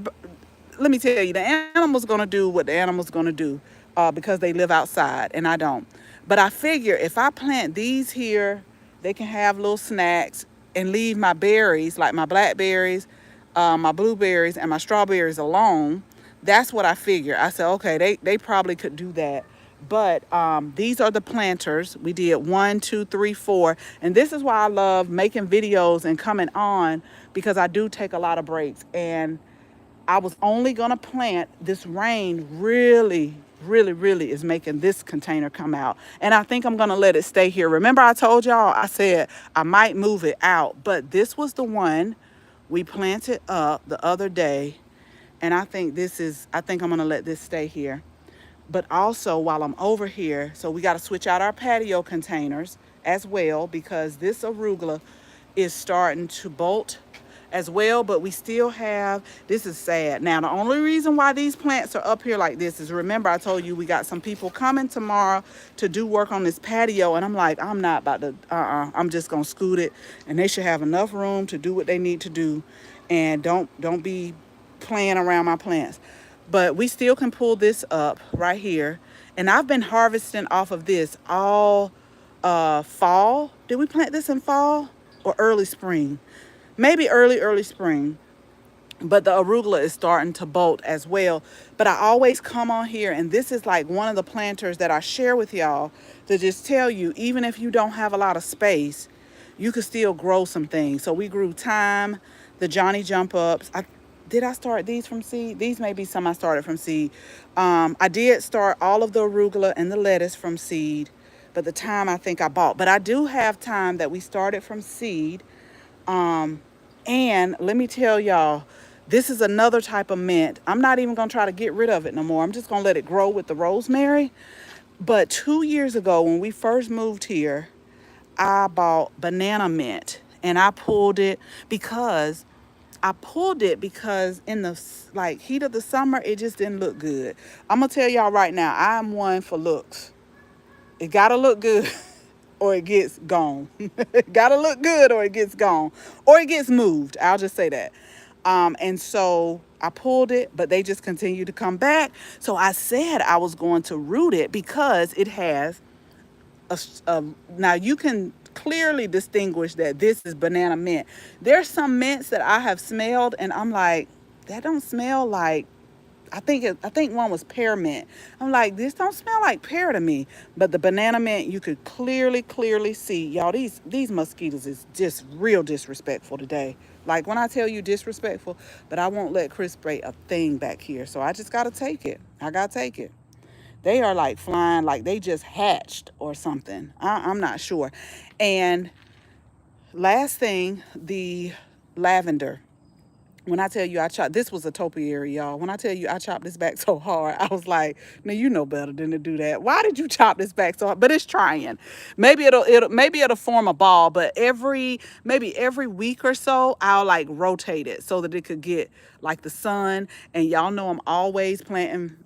let me tell you, the animal's gonna do what the animal's gonna do because they live outside and I don't. But I figure if I plant these here, they can have little snacks and leave my berries, like my blackberries, my blueberries, and my strawberries alone. That's what I figure. I said, okay, they probably could do that. But these are the planters. We did 1, 2, 3, 4. And this is why I love making videos and coming on because I do take a lot of breaks. And I was only going to plant. This rain really is making this container come out. And I think I'm going to let it stay here. Remember I told y'all, I said I might move it out. But this was the one we planted up the other day. And I think I'm going to let this stay here. But also while I'm over here, so we got to switch out our patio containers as well because this arugula is starting to bolt as well, but we still have, this is sad. Now, the only reason why these plants are up here like this is, remember I told you we got some people coming tomorrow to do work on this patio, and I'm like, I'm not about to, I'm just going to scoot it, and they should have enough room to do what they need to do, and don't be playing around my plants. But we still can pull this up right here, and I've been harvesting off of this all fall. Did we plant this in fall or early spring? Maybe early spring. But the arugula is starting to bolt as well. But I always come on here, and this is like one of the planters that I share with y'all to just tell you, even if you don't have a lot of space, you could still grow some things. So we grew thyme, the Johnny Jump Ups. Did I start these from seed? These may be some I started from seed. I did start all of the arugula and the lettuce from seed, but the thyme I think I bought. But I do have thyme that we started from seed. And let me tell y'all, this is another type of mint. I'm not even going to try to get rid of it no more. I'm just going to let it grow with the rosemary. But 2 years ago when we first moved here, I bought banana mint and I pulled it because in the like heat of the summer, it just didn't look good. I'm going to tell y'all right now, I'm one for looks. It got to look good or it gets gone. It got to look good or it gets gone or it gets moved. I'll just say that. And so I pulled it, but they just continue to come back. So I said I was going to root it because it has now you can clearly distinguish that this is banana mint. There's some mints that I have smelled and I'm like, that don't smell like, I think one was pear mint. I'm like, this don't smell like pear to me. But the banana mint, you could clearly see. Y'all, these mosquitoes is just real disrespectful today. Like when I tell you disrespectful, but I won't let Chris spray a thing back here. So I just got to take it. I got to take it. They are like flying, like they just hatched or something. I'm not sure. And last thing, the lavender. When I tell you I chopped, this was a topiary, y'all. When I tell you I chopped this back so hard, I was like, now you know better than to do that. Why did you chop this back so hard? But it's trying. Maybe it'll form a ball, but maybe every week or so, I'll like rotate it so that it could get like the sun. And y'all know I'm always planting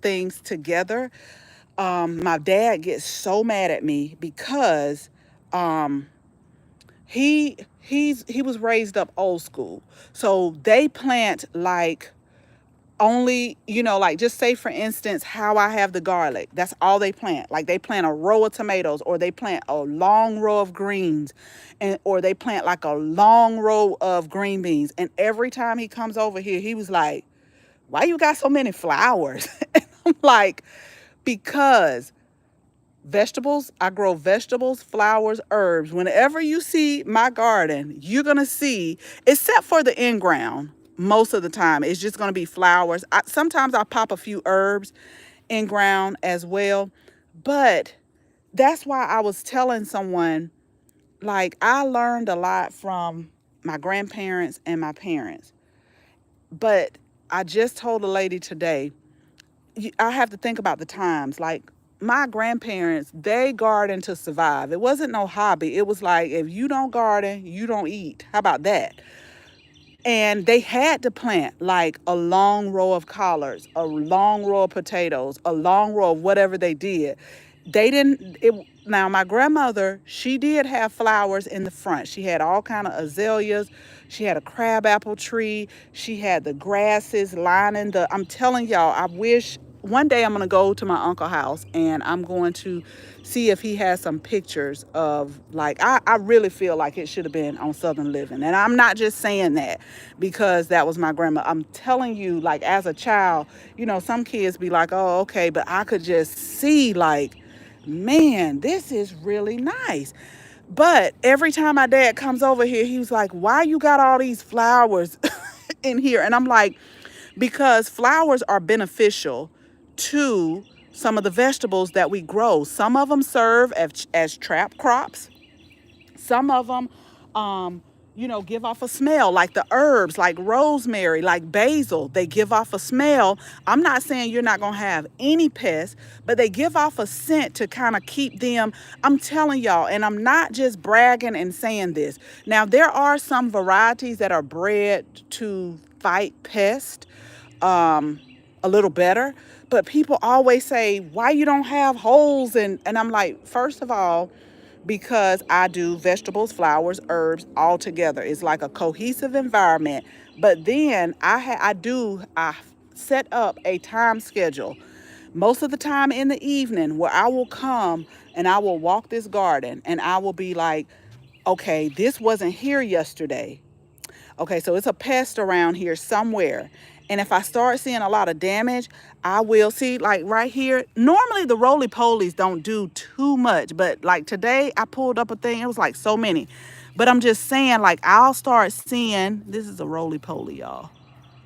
things together. My dad gets so mad at me because um he was raised up old school. So they plant like only, like just say for instance, how I have the garlic. That's all they plant. Like they plant a row of tomatoes or they plant a long row of greens or they plant like a long row of green beans. And every time he comes over here, he was like, why you got so many flowers? And I'm like, because Vegetables, I grow vegetables, flowers, herbs. Whenever you see my garden, you're going to see, except for the in ground, most of the time, it's just going to be flowers. Sometimes I pop a few herbs in ground as well. But that's why I was telling someone, like, I learned a lot from my grandparents and my parents. But I just told a lady today, I have to think about the times. Like, my grandparents, they garden to survive. It wasn't no hobby. It was like, if you don't garden, you don't eat. How about that? And they had to plant like a long row of collards, a long row of potatoes, a long row of whatever they did. They didn't it Now my grandmother, she did have flowers in the front. She had all kind of azaleas. She had a crabapple tree. She had the grasses lining the I'm telling y'all, I wish one day I'm going to go to my uncle's house and I'm going to see if he has some pictures of, like, I really feel like it should have been on Southern Living. And I'm not just saying that because that was my grandma. I'm telling you, like, as a child, some kids be like, oh, okay, but I could just see, like, man, this is really nice. But every time my dad comes over here, he was like, why you got all these flowers in here? And I'm like, because flowers are beneficial to some of the vegetables that we grow. Some of them serve as trap crops. Some of them, give off a smell, like the herbs, like rosemary, like basil. They give off a smell. I'm not saying you're not going to have any pests, but they give off a scent to kind of keep them. I'm telling y'all, and I'm not just bragging and saying this. Now, there are some varieties that are bred to fight pests a little better, but people always say, why you don't have holes? And I'm like, first of all, because I do vegetables, flowers, herbs all together. It's like a cohesive environment. But then I set up a time schedule most of the time in the evening where I will come and I will walk this garden and I will be like, okay, this wasn't here yesterday. Okay, so it's a pest around here somewhere. And if I start seeing a lot of damage, I will see, like right here. Normally the roly-polies don't do too much, but like today I pulled up a thing. It was like so many. But I'm just saying, like, I'll start seeing, this is a roly-poly, y'all.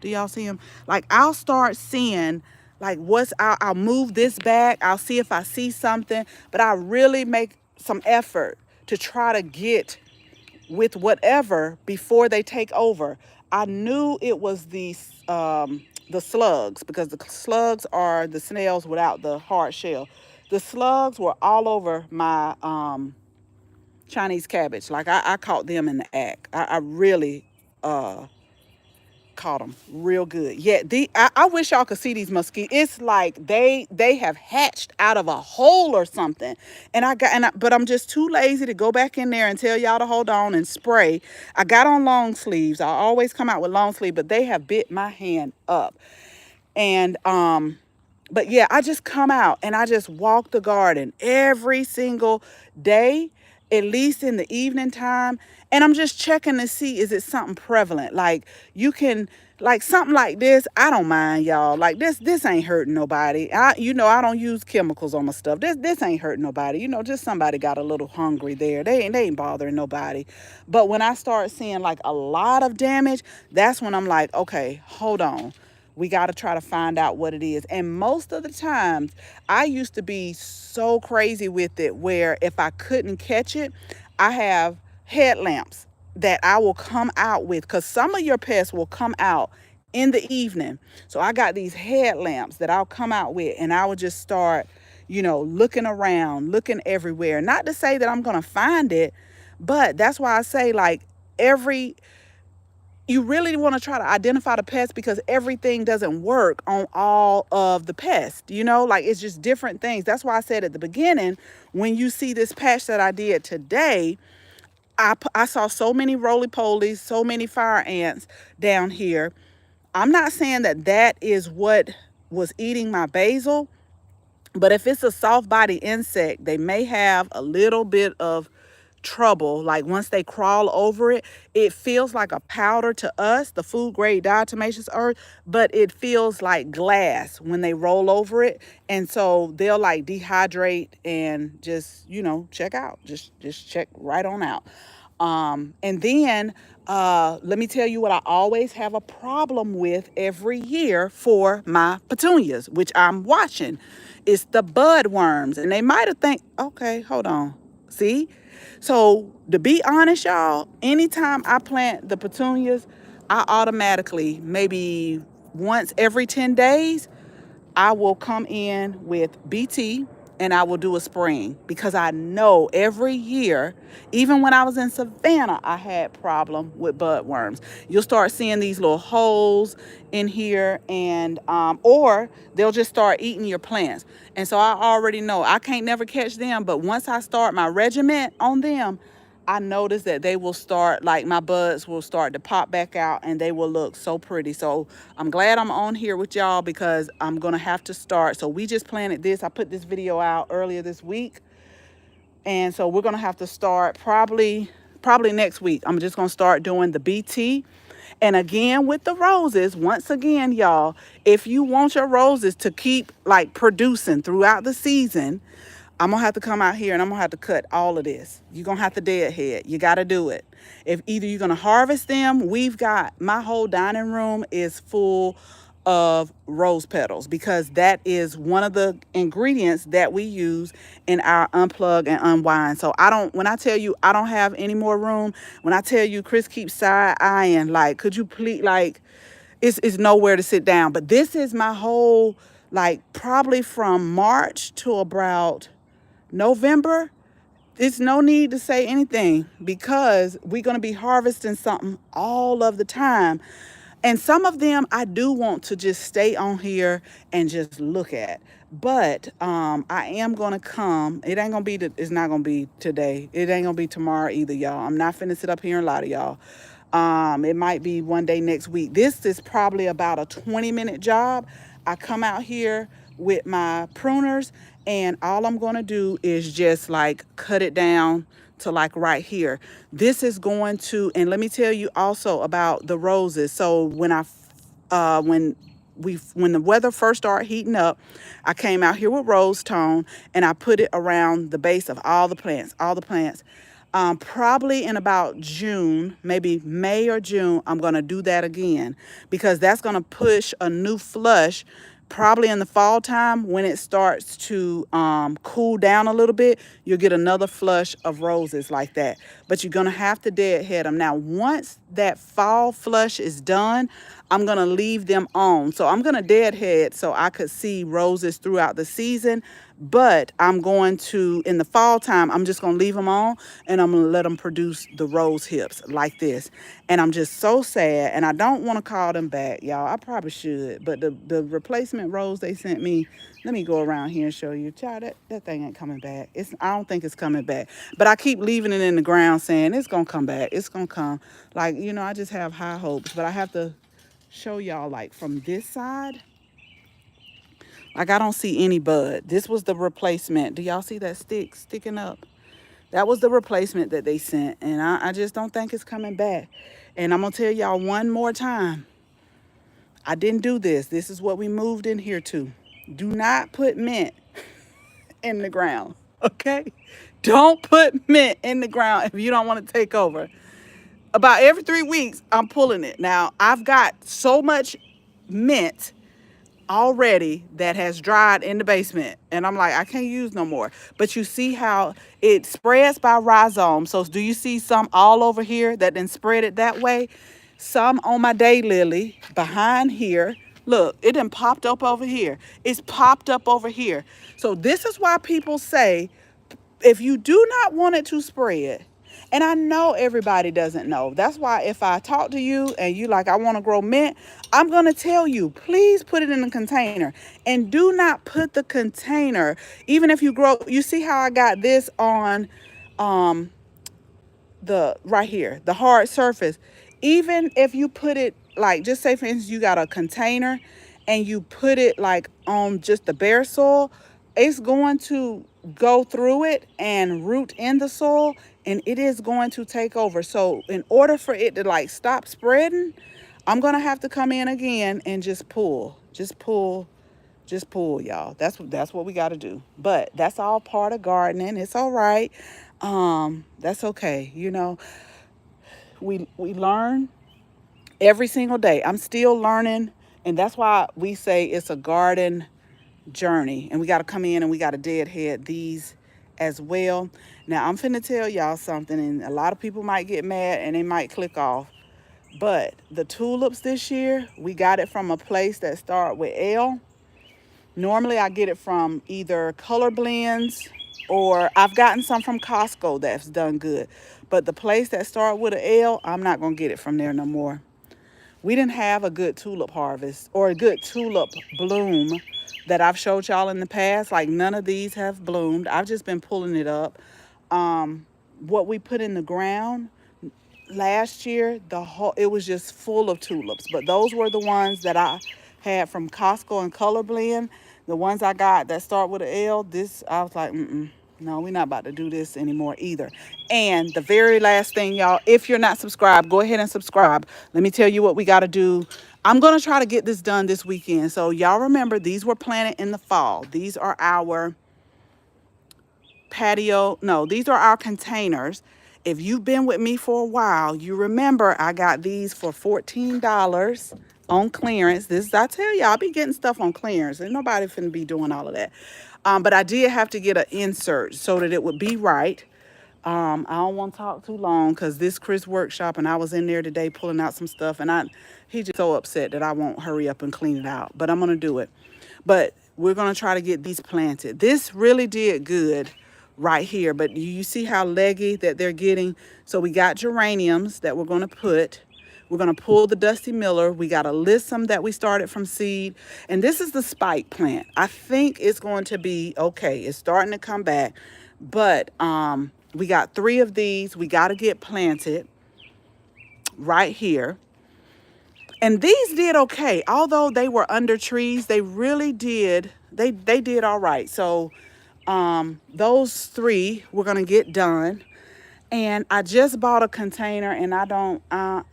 Do y'all see him? Like, I'll start seeing, like, I'll move this back. I'll see if I see something. But I really make some effort to try to get with whatever before they take over. I knew it was the slugs, because the slugs are the snails without the hard shell. The slugs were all over my Chinese cabbage. Like, I caught them in the act. I really caught them real good. Yeah, I wish y'all could see these mosquitoes. It's like they have hatched out of a hole or something. But I'm just too lazy to go back in there and tell y'all to hold on and spray. I got on long sleeves. I always come out with long sleeve, but they have bit my hand up. And but yeah, I just come out and I just walk the garden every single day, at least in the evening time. And I'm just checking to see, is it something prevalent? Like, you can, like, something like this, I don't mind, y'all. Like, this ain't hurting nobody. I don't use chemicals on my stuff. This ain't hurting nobody. Just somebody got a little hungry there. They ain't bothering nobody. But when I start seeing like a lot of damage, that's when I'm like, okay, hold on. We got to try to find out what it is. And most of the times, I used to be so crazy with it where if I couldn't catch it, I have headlamps that I will come out with, because some of your pests will come out in the evening. So I got these headlamps that I'll come out with, and I will just start, looking around, looking everywhere. Not to say that I'm going to find it, but that's why I say, like, you really want to try to identify the pests, because everything doesn't work on all of the pests, like, it's just different things. That's why I said at the beginning, when you see this patch that I did today, I saw so many roly-polies, so many fire ants down here. I'm not saying that is what was eating my basil, but if it's a soft body insect, they may have a little bit of trouble. Like once they crawl over it, it feels like a powder to us, the food grade diatomaceous earth, but it feels like glass when they roll over it. And so they'll like dehydrate and just, check out. Just check right on out. And then let me tell you what I always have a problem with every year for my petunias, which I'm watching. It's the bud worms. And they might have think, okay, hold on. See? So to be honest, y'all, anytime I plant the petunias, I automatically, maybe once every 10 days, I will come in with BT and I will do a spraying because I know every year, even when I was in Savannah, I had problem with bud worms. You'll start seeing these little holes in here, and or they'll just start eating your plants. And so I already know I can't never catch them, but once I start my regiment on them, I notice that they will start, like my buds will start to pop back out and they will look so pretty. So I'm glad I'm on here with y'all because I'm going to have to start. So we just planted this. I put this video out earlier this week. And so we're going to have to start probably next week. I'm just going to start doing the BT. And again, with the roses, once again, y'all, if you want your roses to keep like producing throughout the season, I'm going to have to come out here and I'm going to have to cut all of this. You're going to have to deadhead. You got to do it. If either you're going to harvest them, my whole dining room is full of rose petals because that is one of the ingredients that we use in our unplug and unwind. So when I tell you I don't have any more room, when I tell you Chris keeps side eyeing, like, could you please, like, it's nowhere to sit down. But this is my whole, like, probably from March to about November. It's no need to say anything because we're going to be harvesting something all of the time. And some of them I do want to just stay on here and just look at. But I am going to come. It ain't going to be, it's not going to be today. It ain't going to be tomorrow either, y'all. I'm not finna sit up here and lie to y'all. It might be one day next week. This is probably about a 20-minute job. I come out here with my pruners and all I'm going to do is just like cut it down to like right here. This is going to, and let me tell you also about the roses. So when the weather first started heating up, I came out here with rose tone and I put it around the base of all the plants. Probably in about June, maybe May or June, I'm going to do that again because that's going to push a new flush. Probably in the fall time when it starts to cool down a little bit, you'll get another flush of roses like that. But you're going to have to deadhead them. Now, once that fall flush is done, I'm going to leave them on. So I'm going to deadhead so I could see roses throughout the season. But I'm going to, in the fall time, I'm just going to leave them on and I'm going to let them produce the rose hips like this. And I'm just so sad. And I don't want to call them back, y'all. I probably should. But the replacement rose they sent me, let me go around here and show you. Child, that thing ain't coming back. I don't think it's coming back. But I keep leaving it in the ground saying it's going to come back. It's going to come. Like, I just have high hopes. But I have to show y'all like from this side. Like, I don't see any bud. This was the replacement. Do y'all see that stick sticking up? That was the replacement that they sent. And I just don't think it's coming back. And I'm going to tell y'all one more time. I didn't do this. This is what we moved in here to. Do not put mint in the ground. Okay? Don't put mint in the ground if you don't want to take over. About every 3 weeks, I'm pulling it. Now, I've got so much mint already that has dried in the basement and I'm like, I can't use no more. But you see how it spreads by rhizome. So do you see some all over here that then spread it that way? Some on my daylily behind here. Look, it done popped up over here. It's popped up over here. So this is why people say if you do not want it to spread, and I know everybody doesn't know. That's why if I talk to you and you like, I want to grow mint, I'm going to tell you, please put it in a container. And do not put the container, even if you grow, you see how I got this on the right here, the hard surface. Even if you put it like, just say for instance, you got a container and you put it like on just the bare soil, it's going to go through it and root in the soil and it is going to take over. So in order for it to like stop spreading, I'm going to have to come in again and just pull, just pull, y'all. That's what we got to do. But that's all part of gardening. It's all right. That's okay. We learn every single day. I'm still learning, and that's why we say it's a garden journey, and we got to come in and we got to deadhead these as well. Now I'm finna tell y'all something, and a lot of people might get mad and they might click off, but the tulips this year, we got it from a place that start with L. Normally I get it from either Color Blends, or I've gotten some from Costco that's done good, but the place that start with a L, I'm not gonna get it from there no more. We didn't have a good tulip harvest or a good tulip bloom that I've showed y'all in the past. Like, none of these have bloomed. I've just been pulling it up. What we put in the ground last year, it was just full of tulips. But those were the ones that I had from Costco and Color Blend. The ones I got that start with an L, I was like, no, we're not about to do this anymore either. And the very last thing, y'all, if you're not subscribed, go ahead and subscribe. Let me tell you what we got to do. I'm going to try to get this done this weekend. So y'all remember, these were planted in the fall. These are our patio. No, these are our containers. If you've been with me for a while, you remember I got these for $14 on clearance. I tell y'all, I be getting stuff on clearance, and nobody finna be doing all of that. But I did have to get an insert so that it would be right. I don't want to talk too long because this Chris workshop, and I was in there today pulling out some stuff, and he's just so upset that I won't hurry up and clean it out. But I'm gonna do it. But we're gonna try to get these planted. This really did good right here, but you see how leggy that they're getting. So we got geraniums that we're gonna put. We're gonna pull the Dusty Miller. We got a Lissum that we started from seed, and this is the spike plant. I think it's going to be okay. It's starting to come back, but we got 3 of these. We got to get planted right here. And these did okay. Although they were under trees, they really did. They did all right. So those 3 we're going to get done. And I just bought a container, and I don't,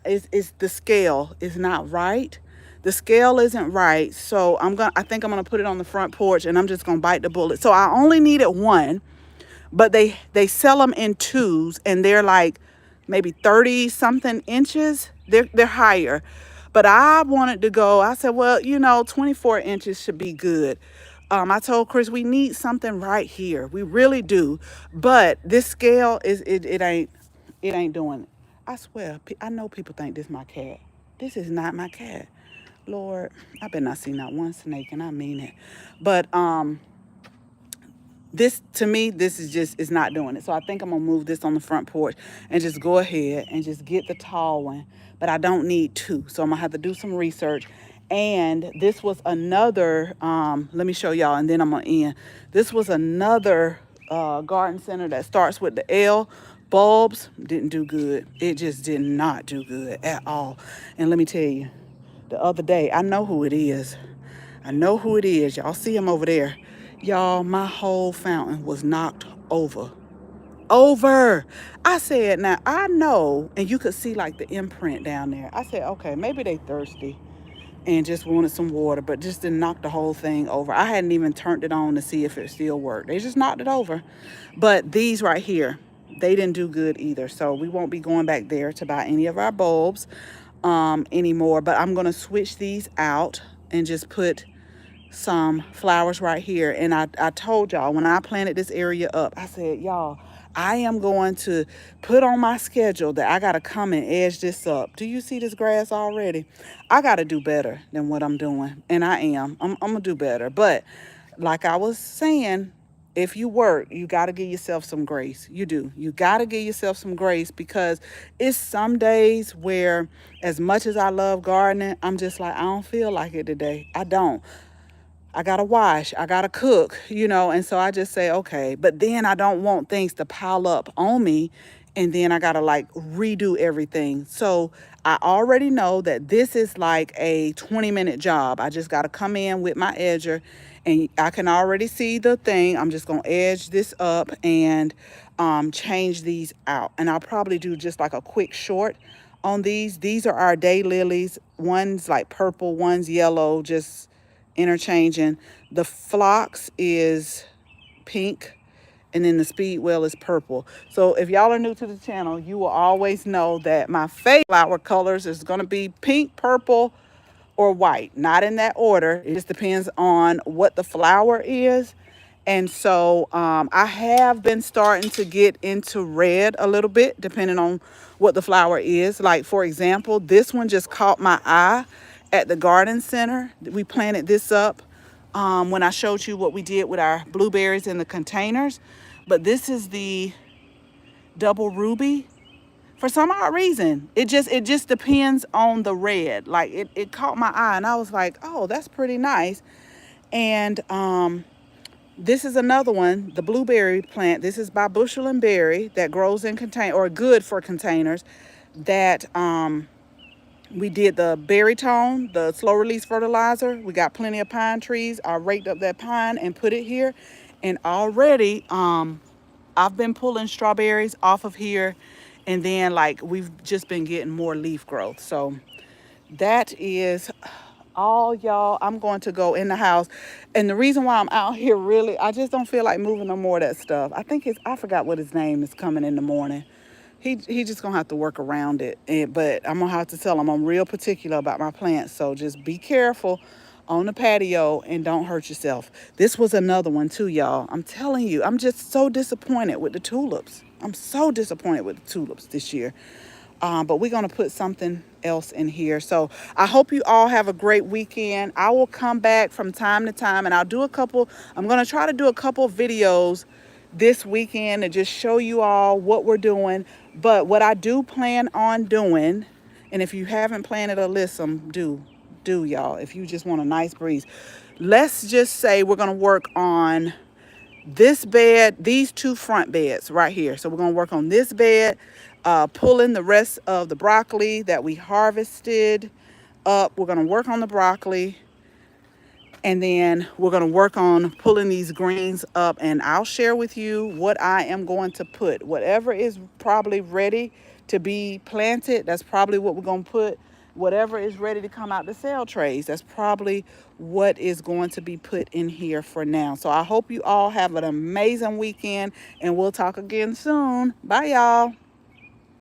it's the scale is not right. The scale isn't right. So I think I'm going to put it on the front porch, and I'm just going to bite the bullet. So I only needed 1. But they sell them in 2s, and they're like maybe 30 something inches. They're higher. But I wanted to go. I said, well, 24 inches should be good. I told Chris we need something right here. We really do. But this scale it ain't doing it. I swear, I know people think this is my cat. This is not my cat. Lord, I better not see not one snake, and I mean it. But this, to me, this is not doing it. So I think I'm gonna move this on the front porch and just go ahead and just get the tall one. But I don't need 2, so I'm gonna have to do some research. And this was another, let me show y'all, and then I'm gonna end. This was another garden center that starts with the L. Bulbs didn't do good. It just did not do good at all. And let me tell you, the other day, I know who it is. I know who it is. Y'all see him over there. Y'all, my whole fountain was knocked over. I said, now I know, and you could see like the imprint down there. I said, okay, maybe they thirsty and just wanted some water, but just didn't knock the whole thing over. I hadn't even turned it on to see if it still worked. They just knocked it over. But these right here, they didn't do good either. So we won't be going back there to buy any of our bulbs anymore. But I'm going to switch these out and just put some flowers right here. And I told y'all when I planted this area up, I said, y'all, I am going to put on my schedule that I got to come and edge this up. Do you see this grass already? I got to do better than what I'm doing. And I am. I'm going to do better. But like I was saying, if you work, you got to give yourself some grace. You do. You got to give yourself some grace, because it's some days where, as much as I love gardening, I'm just like, I don't feel like it today. I don't. I gotta wash, I gotta cook, and so I just say, okay, but then I don't want things to pile up on me, and then I gotta like redo everything. So I already know that this is like a 20-minute job. I just gotta come in with my edger, and I can already see the thing. I'm just gonna edge this up, and change these out. And I'll probably do just like a quick short on these. These are our daylilies. One's like purple, one's yellow, just interchanging. The phlox is pink, and then the speedwell is purple. So if y'all are new to the channel, you will always know that my favorite flower colors is going to be pink, purple, or white. Not in that order. It just depends on what the flower is. And so I have been starting to get into red a little bit, depending on what the flower is. Like, for example, this one just caught my eye at the garden center. We planted this up when I showed you what we did with our blueberries in the containers. But this is the double ruby. For some odd reason, it just depends on the red. Like, it caught my eye, and I was like, oh, that's pretty nice. And this is another one, the blueberry plant. This is by Bushel and Berry, that grows in contain, or good for containers. That we did the berry tone, the slow release fertilizer. We got plenty of pine trees. I raked up that pine and put it here, and already I've been pulling strawberries off of here, and then like we've just been getting more leaf growth. So that is all, y'all. I'm going to go in the house, and the reason why I'm out here, really, I just don't feel like moving no more of that stuff. I forgot what his name is, coming in the morning. He just gonna have to work around it, but I'm gonna have to tell him I'm real particular about my plants. So just be careful on the patio and don't hurt yourself. This was another one too, y'all. I'm telling you, I'm just so disappointed with the tulips. I'm so disappointed with the tulips this year. But we're going to put something else in here. So I hope you all have a great weekend. I will come back from time to time, and I'm going to try to do a couple videos this weekend to just show you all what we're doing. But what I do plan on doing, and if you haven't planted a listen, do y'all, if you just want a nice breeze. Let's just say we're going to work on this bed, these two front beds right here. So we're going to work on this bed, pulling the rest of the broccoli that we harvested up. We're going to work on the broccoli, and then we're going to work on pulling these greens up, and I'll share with you what I am going to put. Whatever is probably ready to be planted, that's probably what we're going to put. Whatever is ready to come out the sale trays, that's probably what is going to be put in here for now. So I hope you all have an amazing weekend, and we'll talk again soon. Bye, y'all.